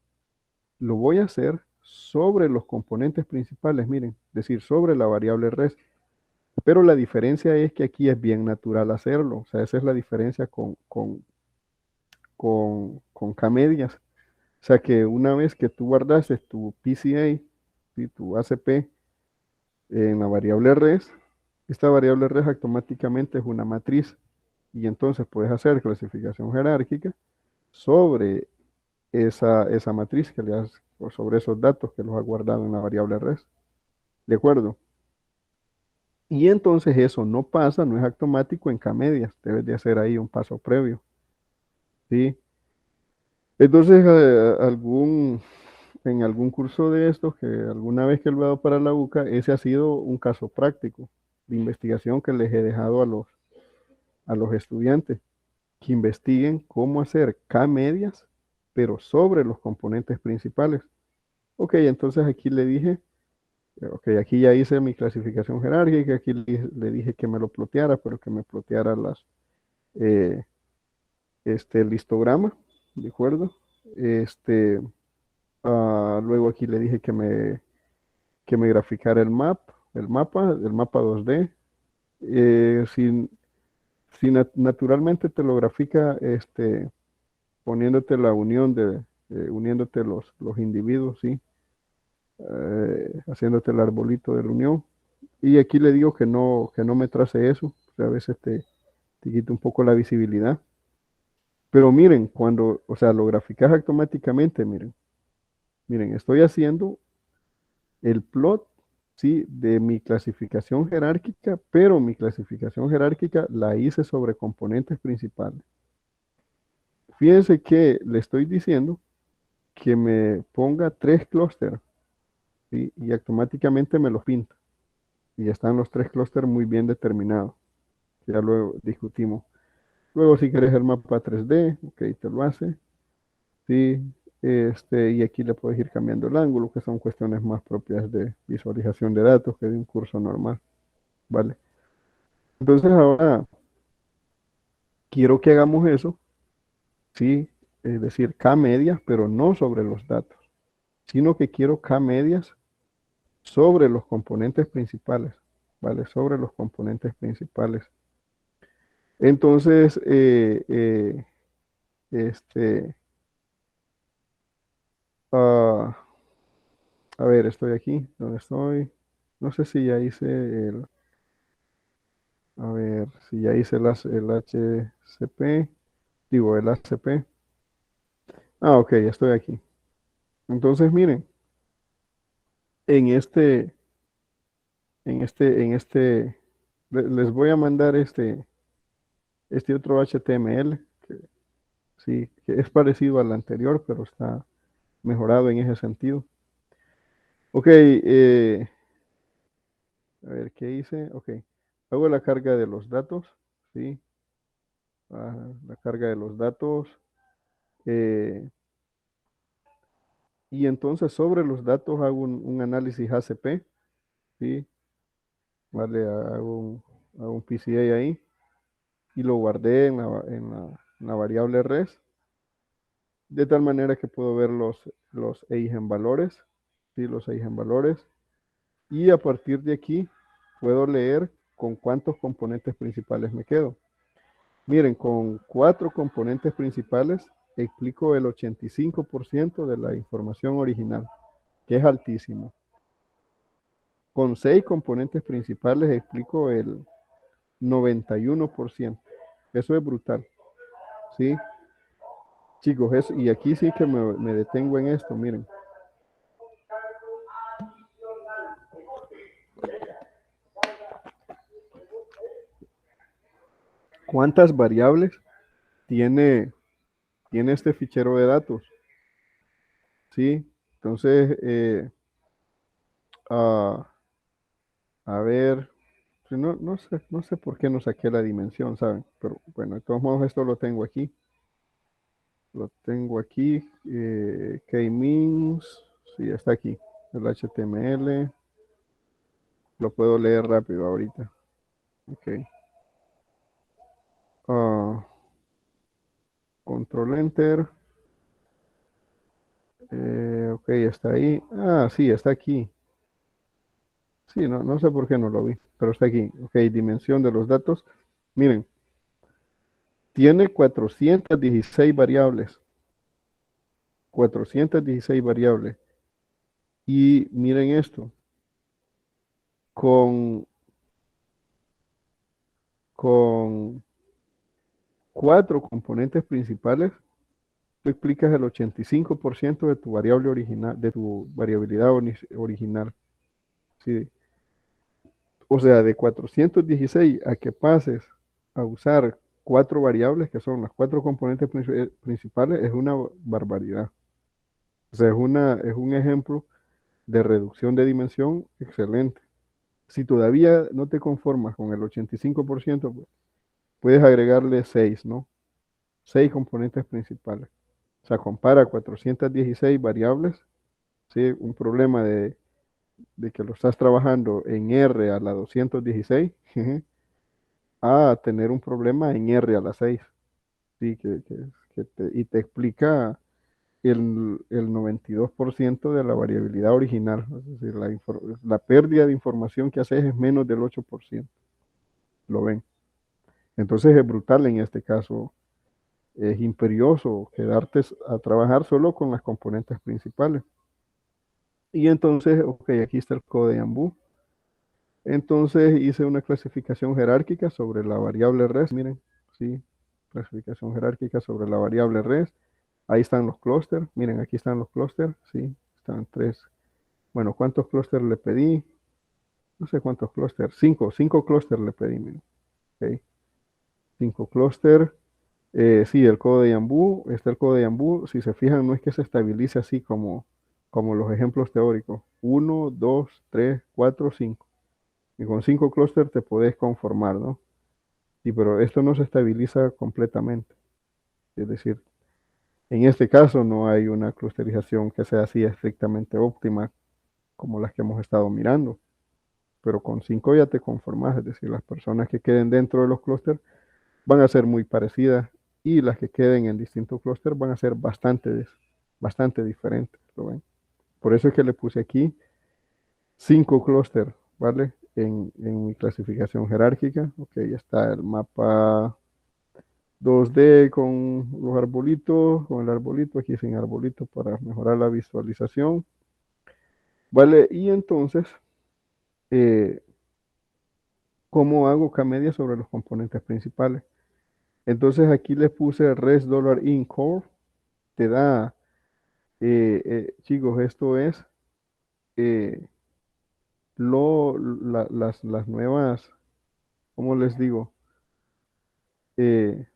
Lo voy a hacer sobre los componentes principales, miren, es decir, sobre la variable res. Pero la diferencia es que aquí es bien natural hacerlo. O sea, esa es la diferencia con K-medias. O sea, que una vez que tú guardaste tu PCA, ¿sí? Tu ACP en la variable res, esta variable res automáticamente es una matriz. Y entonces puedes hacer clasificación jerárquica sobre esa matriz que le has, o sobre esos datos que los has guardado en la variable res. ¿De acuerdo? Y entonces eso no pasa, no es automático en K-medias. Debes de hacer ahí un paso previo. ¿Sí? Entonces, en algún curso de estos, que alguna vez que lo he dado para la UCA, ese ha sido un caso práctico de investigación que les he dejado a los estudiantes, que investiguen cómo hacer K-medias, pero sobre los componentes principales. Ok, entonces aquí le dije, ok, aquí ya hice mi clasificación jerárquica, aquí le dije que me lo ploteara, pero que me ploteara eh, el histograma, ¿de acuerdo? Este, luego aquí le dije que me graficara el mapa 2D. Si naturalmente te lo grafica poniéndote la unión uniéndote los individuos, ¿sí? Haciéndote el arbolito de la unión. Y aquí le digo que no me trace eso, o sea, a veces te quita un poco la visibilidad. Pero miren, cuando, o sea, lo graficas automáticamente, miren, estoy haciendo el plot, ¿sí? De mi clasificación jerárquica, pero mi clasificación jerárquica la hice sobre componentes principales. Fíjense que le estoy diciendo que me ponga 3 clústeres, ¿sí? Y automáticamente me los pinta. Y ya están los 3 clústeres muy bien determinados. Ya lo discutimos. Luego, si quieres el mapa 3D, ok, te lo hace. Sí, y aquí le puedes ir cambiando el ángulo, que son cuestiones más propias de visualización de datos que de un curso normal, ¿vale? Entonces ahora quiero que hagamos eso, sí, es decir, K-medias, pero no sobre los datos, sino que quiero K-medias sobre los componentes principales, ¿vale? Sobre los componentes principales. Entonces, este, ah, a ver, estoy aquí, ¿dónde estoy? No sé si ya hice a ver, si ya hice el HCP, digo el ACP. Ah, ok, ya estoy aquí. Entonces, miren, en este, les voy a mandar este otro HTML, que sí, que es parecido al anterior, pero está mejorado en ese sentido. Ok, a ver, ¿qué hice? Ok, hago la carga de los datos, ¿sí? La carga de los datos. eh, y entonces sobre los datos hago un análisis ACP, ¿sí? Vale, hago un PCA ahí y lo guardé en la variable res, de tal manera que puedo ver los eigenvalores, ¿sí? Los eigenvalores. Y a partir de aquí puedo leer con cuántos componentes principales me quedo. Miren, con 4 componentes principales explico el 85% de la información original, que es altísimo. Con 6 componentes principales explico el 91%. Eso es brutal, ¿sí? Chicos, y aquí sí que me detengo en esto, miren. ¿Cuántas variables tiene, tiene este fichero de datos? ¿Sí? Entonces, a ver, no sé por qué no saqué la dimensión, ¿saben? Pero bueno, de todos modos esto lo tengo aquí. Lo tengo aquí. K-means, sí, está aquí. El HTML. Lo puedo leer rápido ahorita. Ok. Ah, Control Enter. Ok, está ahí. Ah, sí, está aquí. Sí, no sé por qué no lo vi, pero está aquí. Ok, dimensión de los datos. Miren, tiene 416 variables. 416 variables. Y miren esto. Con, con 4 componentes principales, tú explicas el 85% de tu variable original, de tu variabilidad original. Sí. O sea, de 416 a que pases a usar 4 variables, que son las 4 componentes principales, es una barbaridad. O sea, es un ejemplo de reducción de dimensión excelente. Si todavía no te conformas con el 85%, pues, puedes agregarle 6, ¿no? 6 componentes principales. O sea, compara 416 variables, ¿sí? Un problema de que lo estás trabajando en R a la 216, a tener un problema en R a la 6, ¿sí? Y te explica el 92% de la variabilidad original. Es decir, la pérdida de información que haces es menos del 8%. ¿Lo ven? Entonces es brutal en este caso. Es imperioso quedarte a trabajar solo con las componentes principales. Y entonces, ok, aquí está el código de Yambú. Entonces hice una clasificación jerárquica sobre la variable res, miren, ¿sí? clasificación jerárquica sobre la variable res. Ahí están los clústeres. Miren, aquí están los clústeres. Sí, están 3. Bueno, ¿cuántos clústeres le pedí? No sé cuántos clústeres. 5 clústeres le pedí, miren. Ok. 5 clústeres. Sí, el codo de Yambú. Está el codo de Yambú. Si se fijan, no es que se estabilice así como los ejemplos teóricos. 1, 2, 3, 4, 5. Y con 5 clústeres te podés conformar, ¿no? Sí, pero esto no se estabiliza completamente. Es decir, en este caso no hay una clusterización que sea así estrictamente óptima como las que hemos estado mirando. Pero con 5 ya te conformas, es decir, las personas que queden dentro de los clústeres van a ser muy parecidas y las que queden en distintos clústeres van a ser bastante diferentes, ¿lo ven? Por eso es que le puse aquí 5 clústeres, ¿vale? En mi clasificación jerárquica. Ok, ya está el mapa 2D con los arbolitos, con el arbolito, aquí sin arbolito para mejorar la visualización. ¿Vale? Y entonces, ¿cómo hago K-media sobre los componentes principales? Entonces aquí les puse res $in core, te da, chicos, esto es eh, las nuevas, ¿cómo les digo? Eh,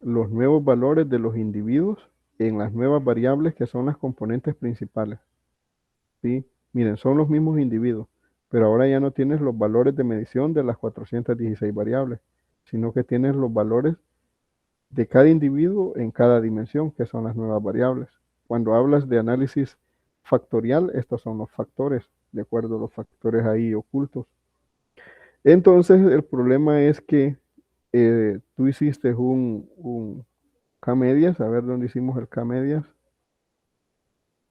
los nuevos valores de los individuos en las nuevas variables que son las componentes principales. ¿Sí? Miren, son los mismos individuos, pero ahora ya no tienes los valores de medición de las 416 variables, sino que tienes los valores de cada individuo en cada dimensión, que son las nuevas variables. Cuando hablas de análisis factorial, estos son los factores, de acuerdo a los factores ahí ocultos. Entonces, el problema es que tú hiciste un K-medias, a ver dónde hicimos el K-medias.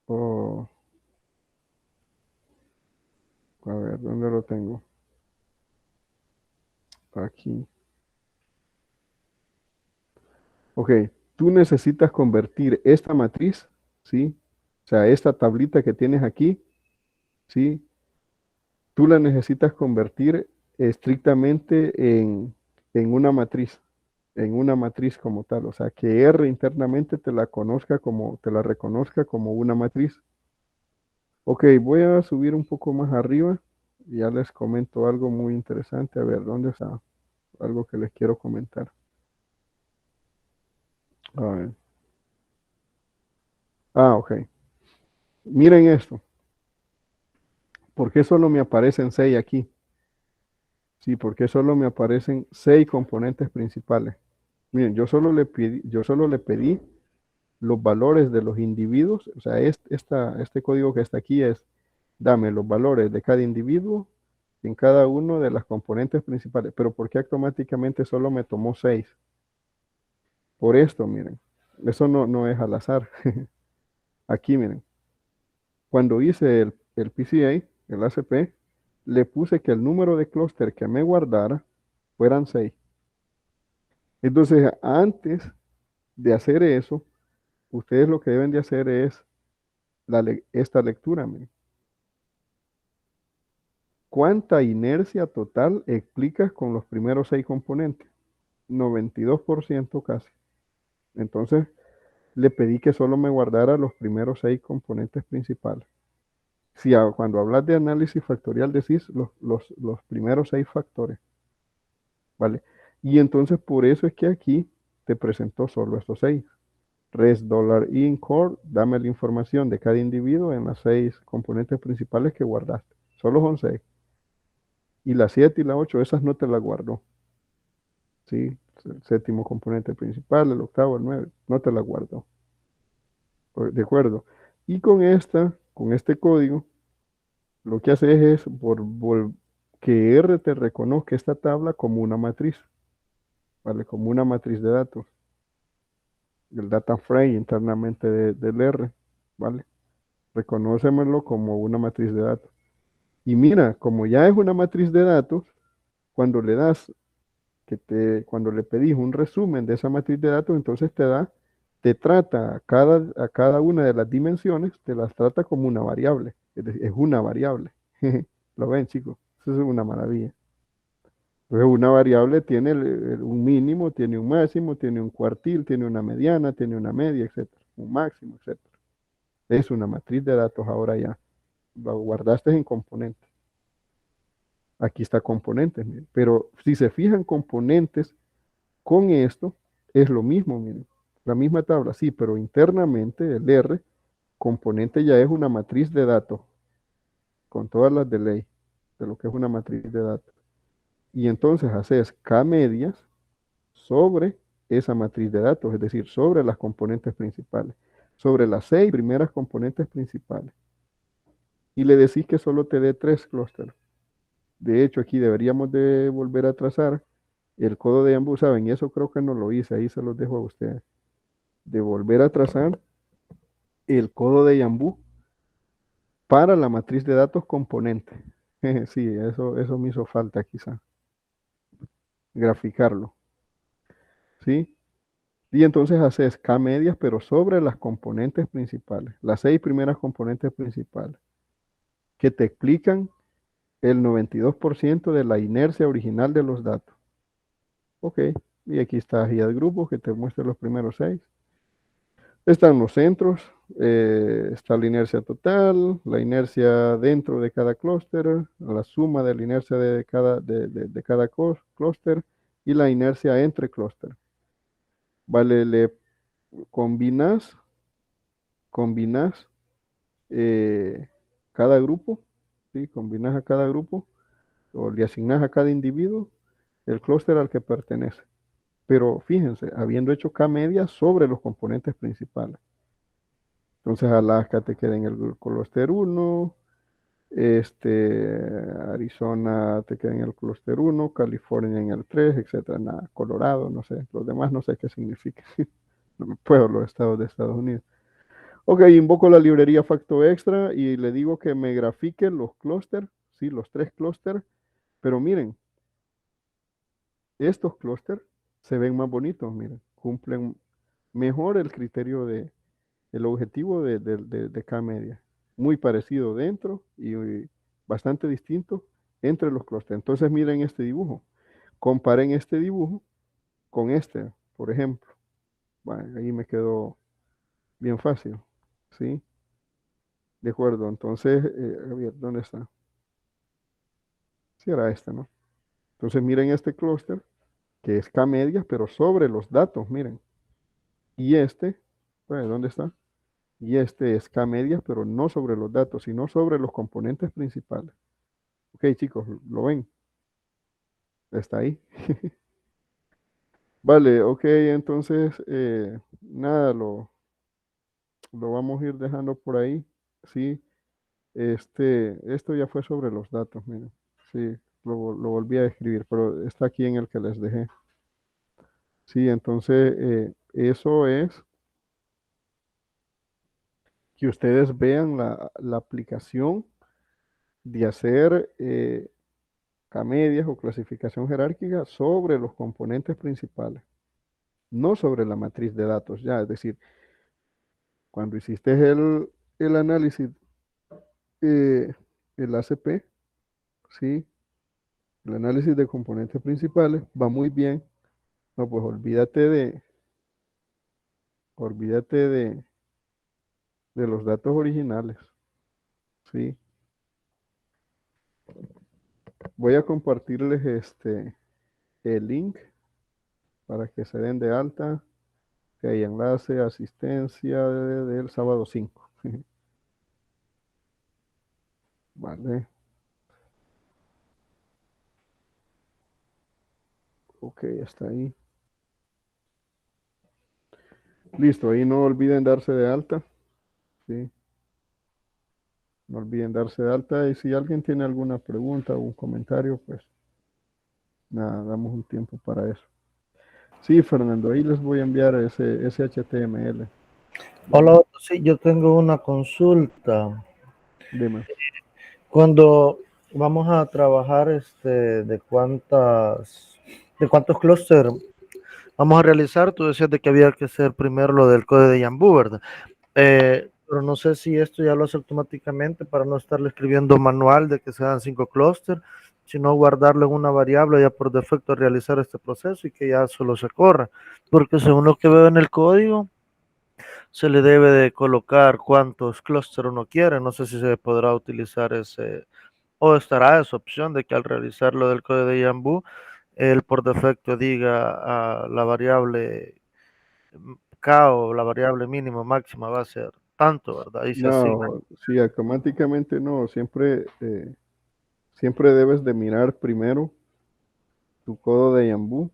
Oh, a ver, ¿dónde lo tengo? Aquí. Ok, tú necesitas convertir esta matriz, ¿sí? O sea, esta tablita que tienes aquí, ¿sí? Tú la necesitas convertir estrictamente en una matriz como tal. O sea, que R internamente te la reconozca como una matriz. Ok, voy a subir un poco más arriba. Y ya les comento algo muy interesante. A ver, ¿dónde está? Algo que les quiero comentar. A ver. Ah, ok. Miren esto. ¿Por qué solo me aparecen 6 aquí? Sí, porque solo me aparecen 6 componentes principales. Miren, yo solo le pedí los valores de los individuos. O sea, este código que está aquí es, dame los valores de cada individuo en cada uno de las componentes principales. Pero ¿por qué automáticamente solo me tomó 6? Por esto, miren. Eso no es al azar. Aquí, miren. Cuando hice el PCA, el ACP, le puse que el número de clúster que me guardara fueran 6. Entonces, antes de hacer eso, ustedes lo que deben de hacer es esta lectura. Miren. ¿Cuánta inercia total explicas con los primeros 6 componentes? 92% casi. Entonces, le pedí que solo me guardara los primeros 6 componentes principales. Si cuando hablas de análisis factorial decís los primeros 6 factores. ¿Vale? Y entonces por eso es que aquí te presentó solo estos 6. Res $in core, dame la información de cada individuo en las 6 componentes principales que guardaste. Solo son 6. Y la 7 y la 8, esas no te las guardó. ¿Sí? El séptimo componente principal, el octavo, el 9, no te las guardó. ¿De acuerdo? Y con este código, lo que haces es que R te reconozca esta tabla como una matriz. ¿Vale? Como una matriz de datos. El data frame internamente del R. ¿Vale? Reconócemelo como una matriz de datos. Y mira, como ya es una matriz de datos, cuando le das, cuando le pedís un resumen de esa matriz de datos, entonces te trata a cada una de las dimensiones, te las trata como una variable. Es decir, es una variable. ¿Lo ven, chicos? Eso es una maravilla. Entonces, una variable tiene un mínimo, tiene un máximo, tiene un cuartil, tiene una mediana, tiene una media, etcétera, un máximo, etcétera. Es una matriz de datos ahora ya. Lo guardaste en componentes. Aquí está componentes, miren. Pero si se fijan componentes con esto, es lo mismo, miren. La misma tabla, sí, pero internamente el R, componente ya es una matriz de datos, con todas las de ley, de lo que es una matriz de datos. Y entonces haces K medias sobre esa matriz de datos, es decir, sobre las componentes principales, sobre las 6 primeras componentes principales. Y le decís que solo te dé 3 clústeres. De hecho, aquí deberíamos de volver a trazar el codo de Yambú, ¿saben? Y eso creo que no lo hice, ahí se los dejo a ustedes. De volver a trazar el codo de Yambú para la matriz de datos componente. Sí, eso me hizo falta quizá, graficarlo. ¿Sí? Y entonces haces K medias, pero sobre las componentes principales, las 6 primeras componentes principales, que te explican el 92% de la inercia original de los datos. Ok, y aquí está guía de grupo que te muestra los primeros 6. Están los centros, está la inercia total, la inercia dentro de cada clúster, la suma de la inercia de cada clúster y la inercia entre clúster. Vale, le combinas cada grupo, ¿sí? Combinas a cada grupo o le asignas a cada individuo el clúster al que pertenece. Pero fíjense, habiendo hecho K media sobre los componentes principales. Entonces Alaska te queda en el clúster 1, Arizona te queda en el clúster 1, California en el 3, etcétera. Nada, Colorado, no sé, los demás no sé qué significa. No me puedo los estados de Estados Unidos. Ok, invoco la librería Facto Extra y le digo que me grafique los clústeres, sí, los 3 clústeres, pero miren, estos clústeres se ven más bonitos, miren, cumplen mejor el criterio el objetivo de K media. Muy parecido dentro y bastante distinto entre los clústeres. Entonces miren este dibujo. Comparen este dibujo con este, por ejemplo. Bueno, ahí me quedó bien fácil. ¿Sí? De acuerdo. Entonces, a ver, ¿dónde está? Sí, era este, ¿no? Entonces miren este clúster, que es K media, pero sobre los datos, miren. Y este, bueno, ¿dónde está? Y este es K media, pero no sobre los datos, sino sobre los componentes principales. Ok, chicos, ¿lo ven? Está ahí. Vale, ok, entonces, nada, lo vamos a ir dejando por ahí. Sí, esto ya fue sobre los datos, miren. Sí, lo volví a escribir, pero está aquí en el que les dejé. Sí, entonces, eso es que ustedes vean la aplicación de hacer K-medias o clasificación jerárquica sobre los componentes principales, no sobre la matriz de datos, ya, es decir, cuando hiciste el análisis, eh, el ACP, ¿sí? El análisis de componentes principales va muy bien, no, pues olvídate de los datos originales, ¿sí? Voy a compartirles el link para que se den de alta, que hay enlace, asistencia del sábado 5. Vale. Ok, está ahí. Listo, ahí no olviden darse de alta. ¿Sí? No olviden darse de alta. Y si alguien tiene alguna pregunta o un comentario, pues nada, damos un tiempo para eso. Sí, Fernando, ahí les voy a enviar ese HTML. Hola, sí, yo tengo una consulta. Dime. Cuando vamos a trabajar de cuántos clústeres vamos a realizar, tú decías de que había que hacer primero lo del código de Yambú, ¿verdad? Pero no sé si esto ya lo hace automáticamente para no estarle escribiendo manual de que sean 5 clústeres, sino guardarlo en una variable ya por defecto realizar este proceso y que ya solo se corra, porque según lo que veo en el código, se le debe de colocar cuántos clústeres uno quiere. No sé si se podrá utilizar ese, o estará esa opción de que al realizar lo del código de Yambu, él por defecto diga a la variable K o la variable mínima máxima va a ser tanto, ¿verdad? Y se asigna. No, sí, automáticamente no. Siempre debes de mirar primero tu codo de Yambu,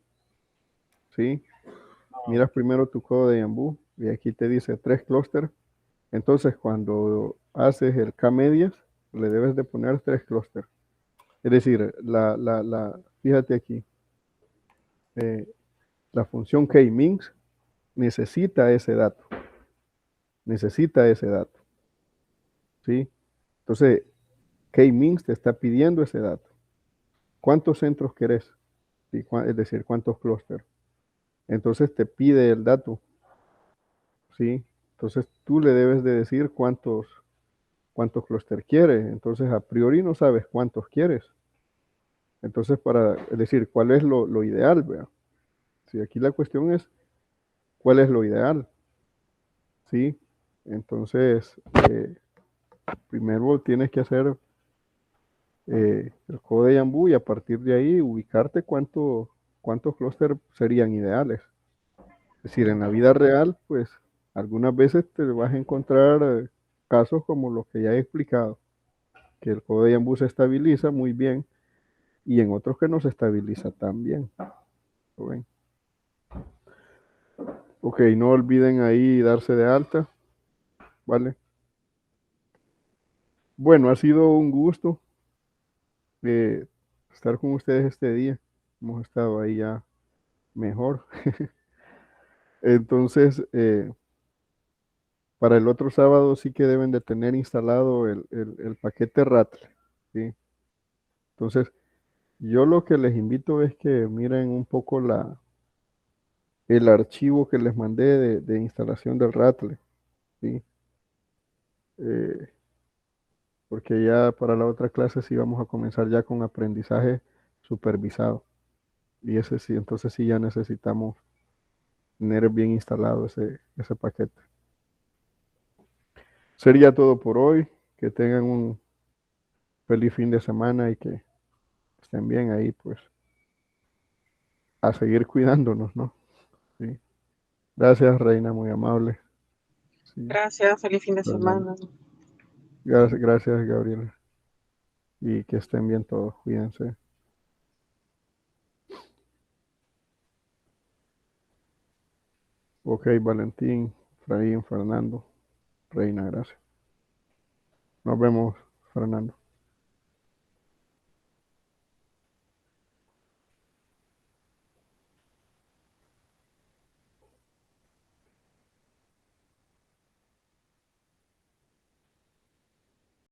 ¿sí? Miras primero tu codo de Yambu y aquí te dice 3 clústeres. Entonces, cuando haces el K-medias, le debes de poner 3 clústeres. Es decir, fíjate aquí, eh, la función K-mins necesita ese dato, ¿sí? Entonces, K-mins te está pidiendo ese dato. ¿Cuántos centros querés? ¿Sí? Es decir, ¿cuántos clústeres? Entonces te pide el dato, ¿sí? Entonces tú le debes de decir cuántos clústeres quieres. Entonces a priori no sabes cuántos quieres. Entonces es decir, ¿cuál es lo ideal? ¿Vea? Si aquí la cuestión es, ¿cuál es lo ideal? ¿Sí? Entonces, primero tienes que hacer el codo de Yambu y a partir de ahí ubicarte cuántos clústeres serían ideales. Es decir, en la vida real, pues algunas veces te vas a encontrar casos como los que ya he explicado, que el codo de Yambu se estabiliza muy bien y en otros que no se estabiliza tan bien. ¿Lo ven? Ok, no olviden ahí darse de alta, ¿vale? Bueno, ha sido un gusto eh, estar con ustedes este día. Hemos estado ahí ya mejor. Entonces, para el otro sábado sí que deben de tener instalado el paquete Rattle, ¿sí? Entonces, yo lo que les invito es que miren un poco el archivo que les mandé de instalación del Rattle, ¿sí? Eh, Porque ya para la otra clase sí vamos a comenzar ya con aprendizaje supervisado. Y ese sí, entonces sí ya necesitamos tener bien instalado ese paquete. Sería todo por hoy. Que tengan un feliz fin de semana y que estén bien ahí, pues, a seguir cuidándonos, ¿no? Sí. Gracias, Reina, muy amable. Sí, Gracias, feliz fin de Fernando. semana. Gracias, Gabriela. Y que estén bien todos, cuídense. Ok, Valentín, Efraín, Fernando, Reina, gracias. Nos vemos, Fernando.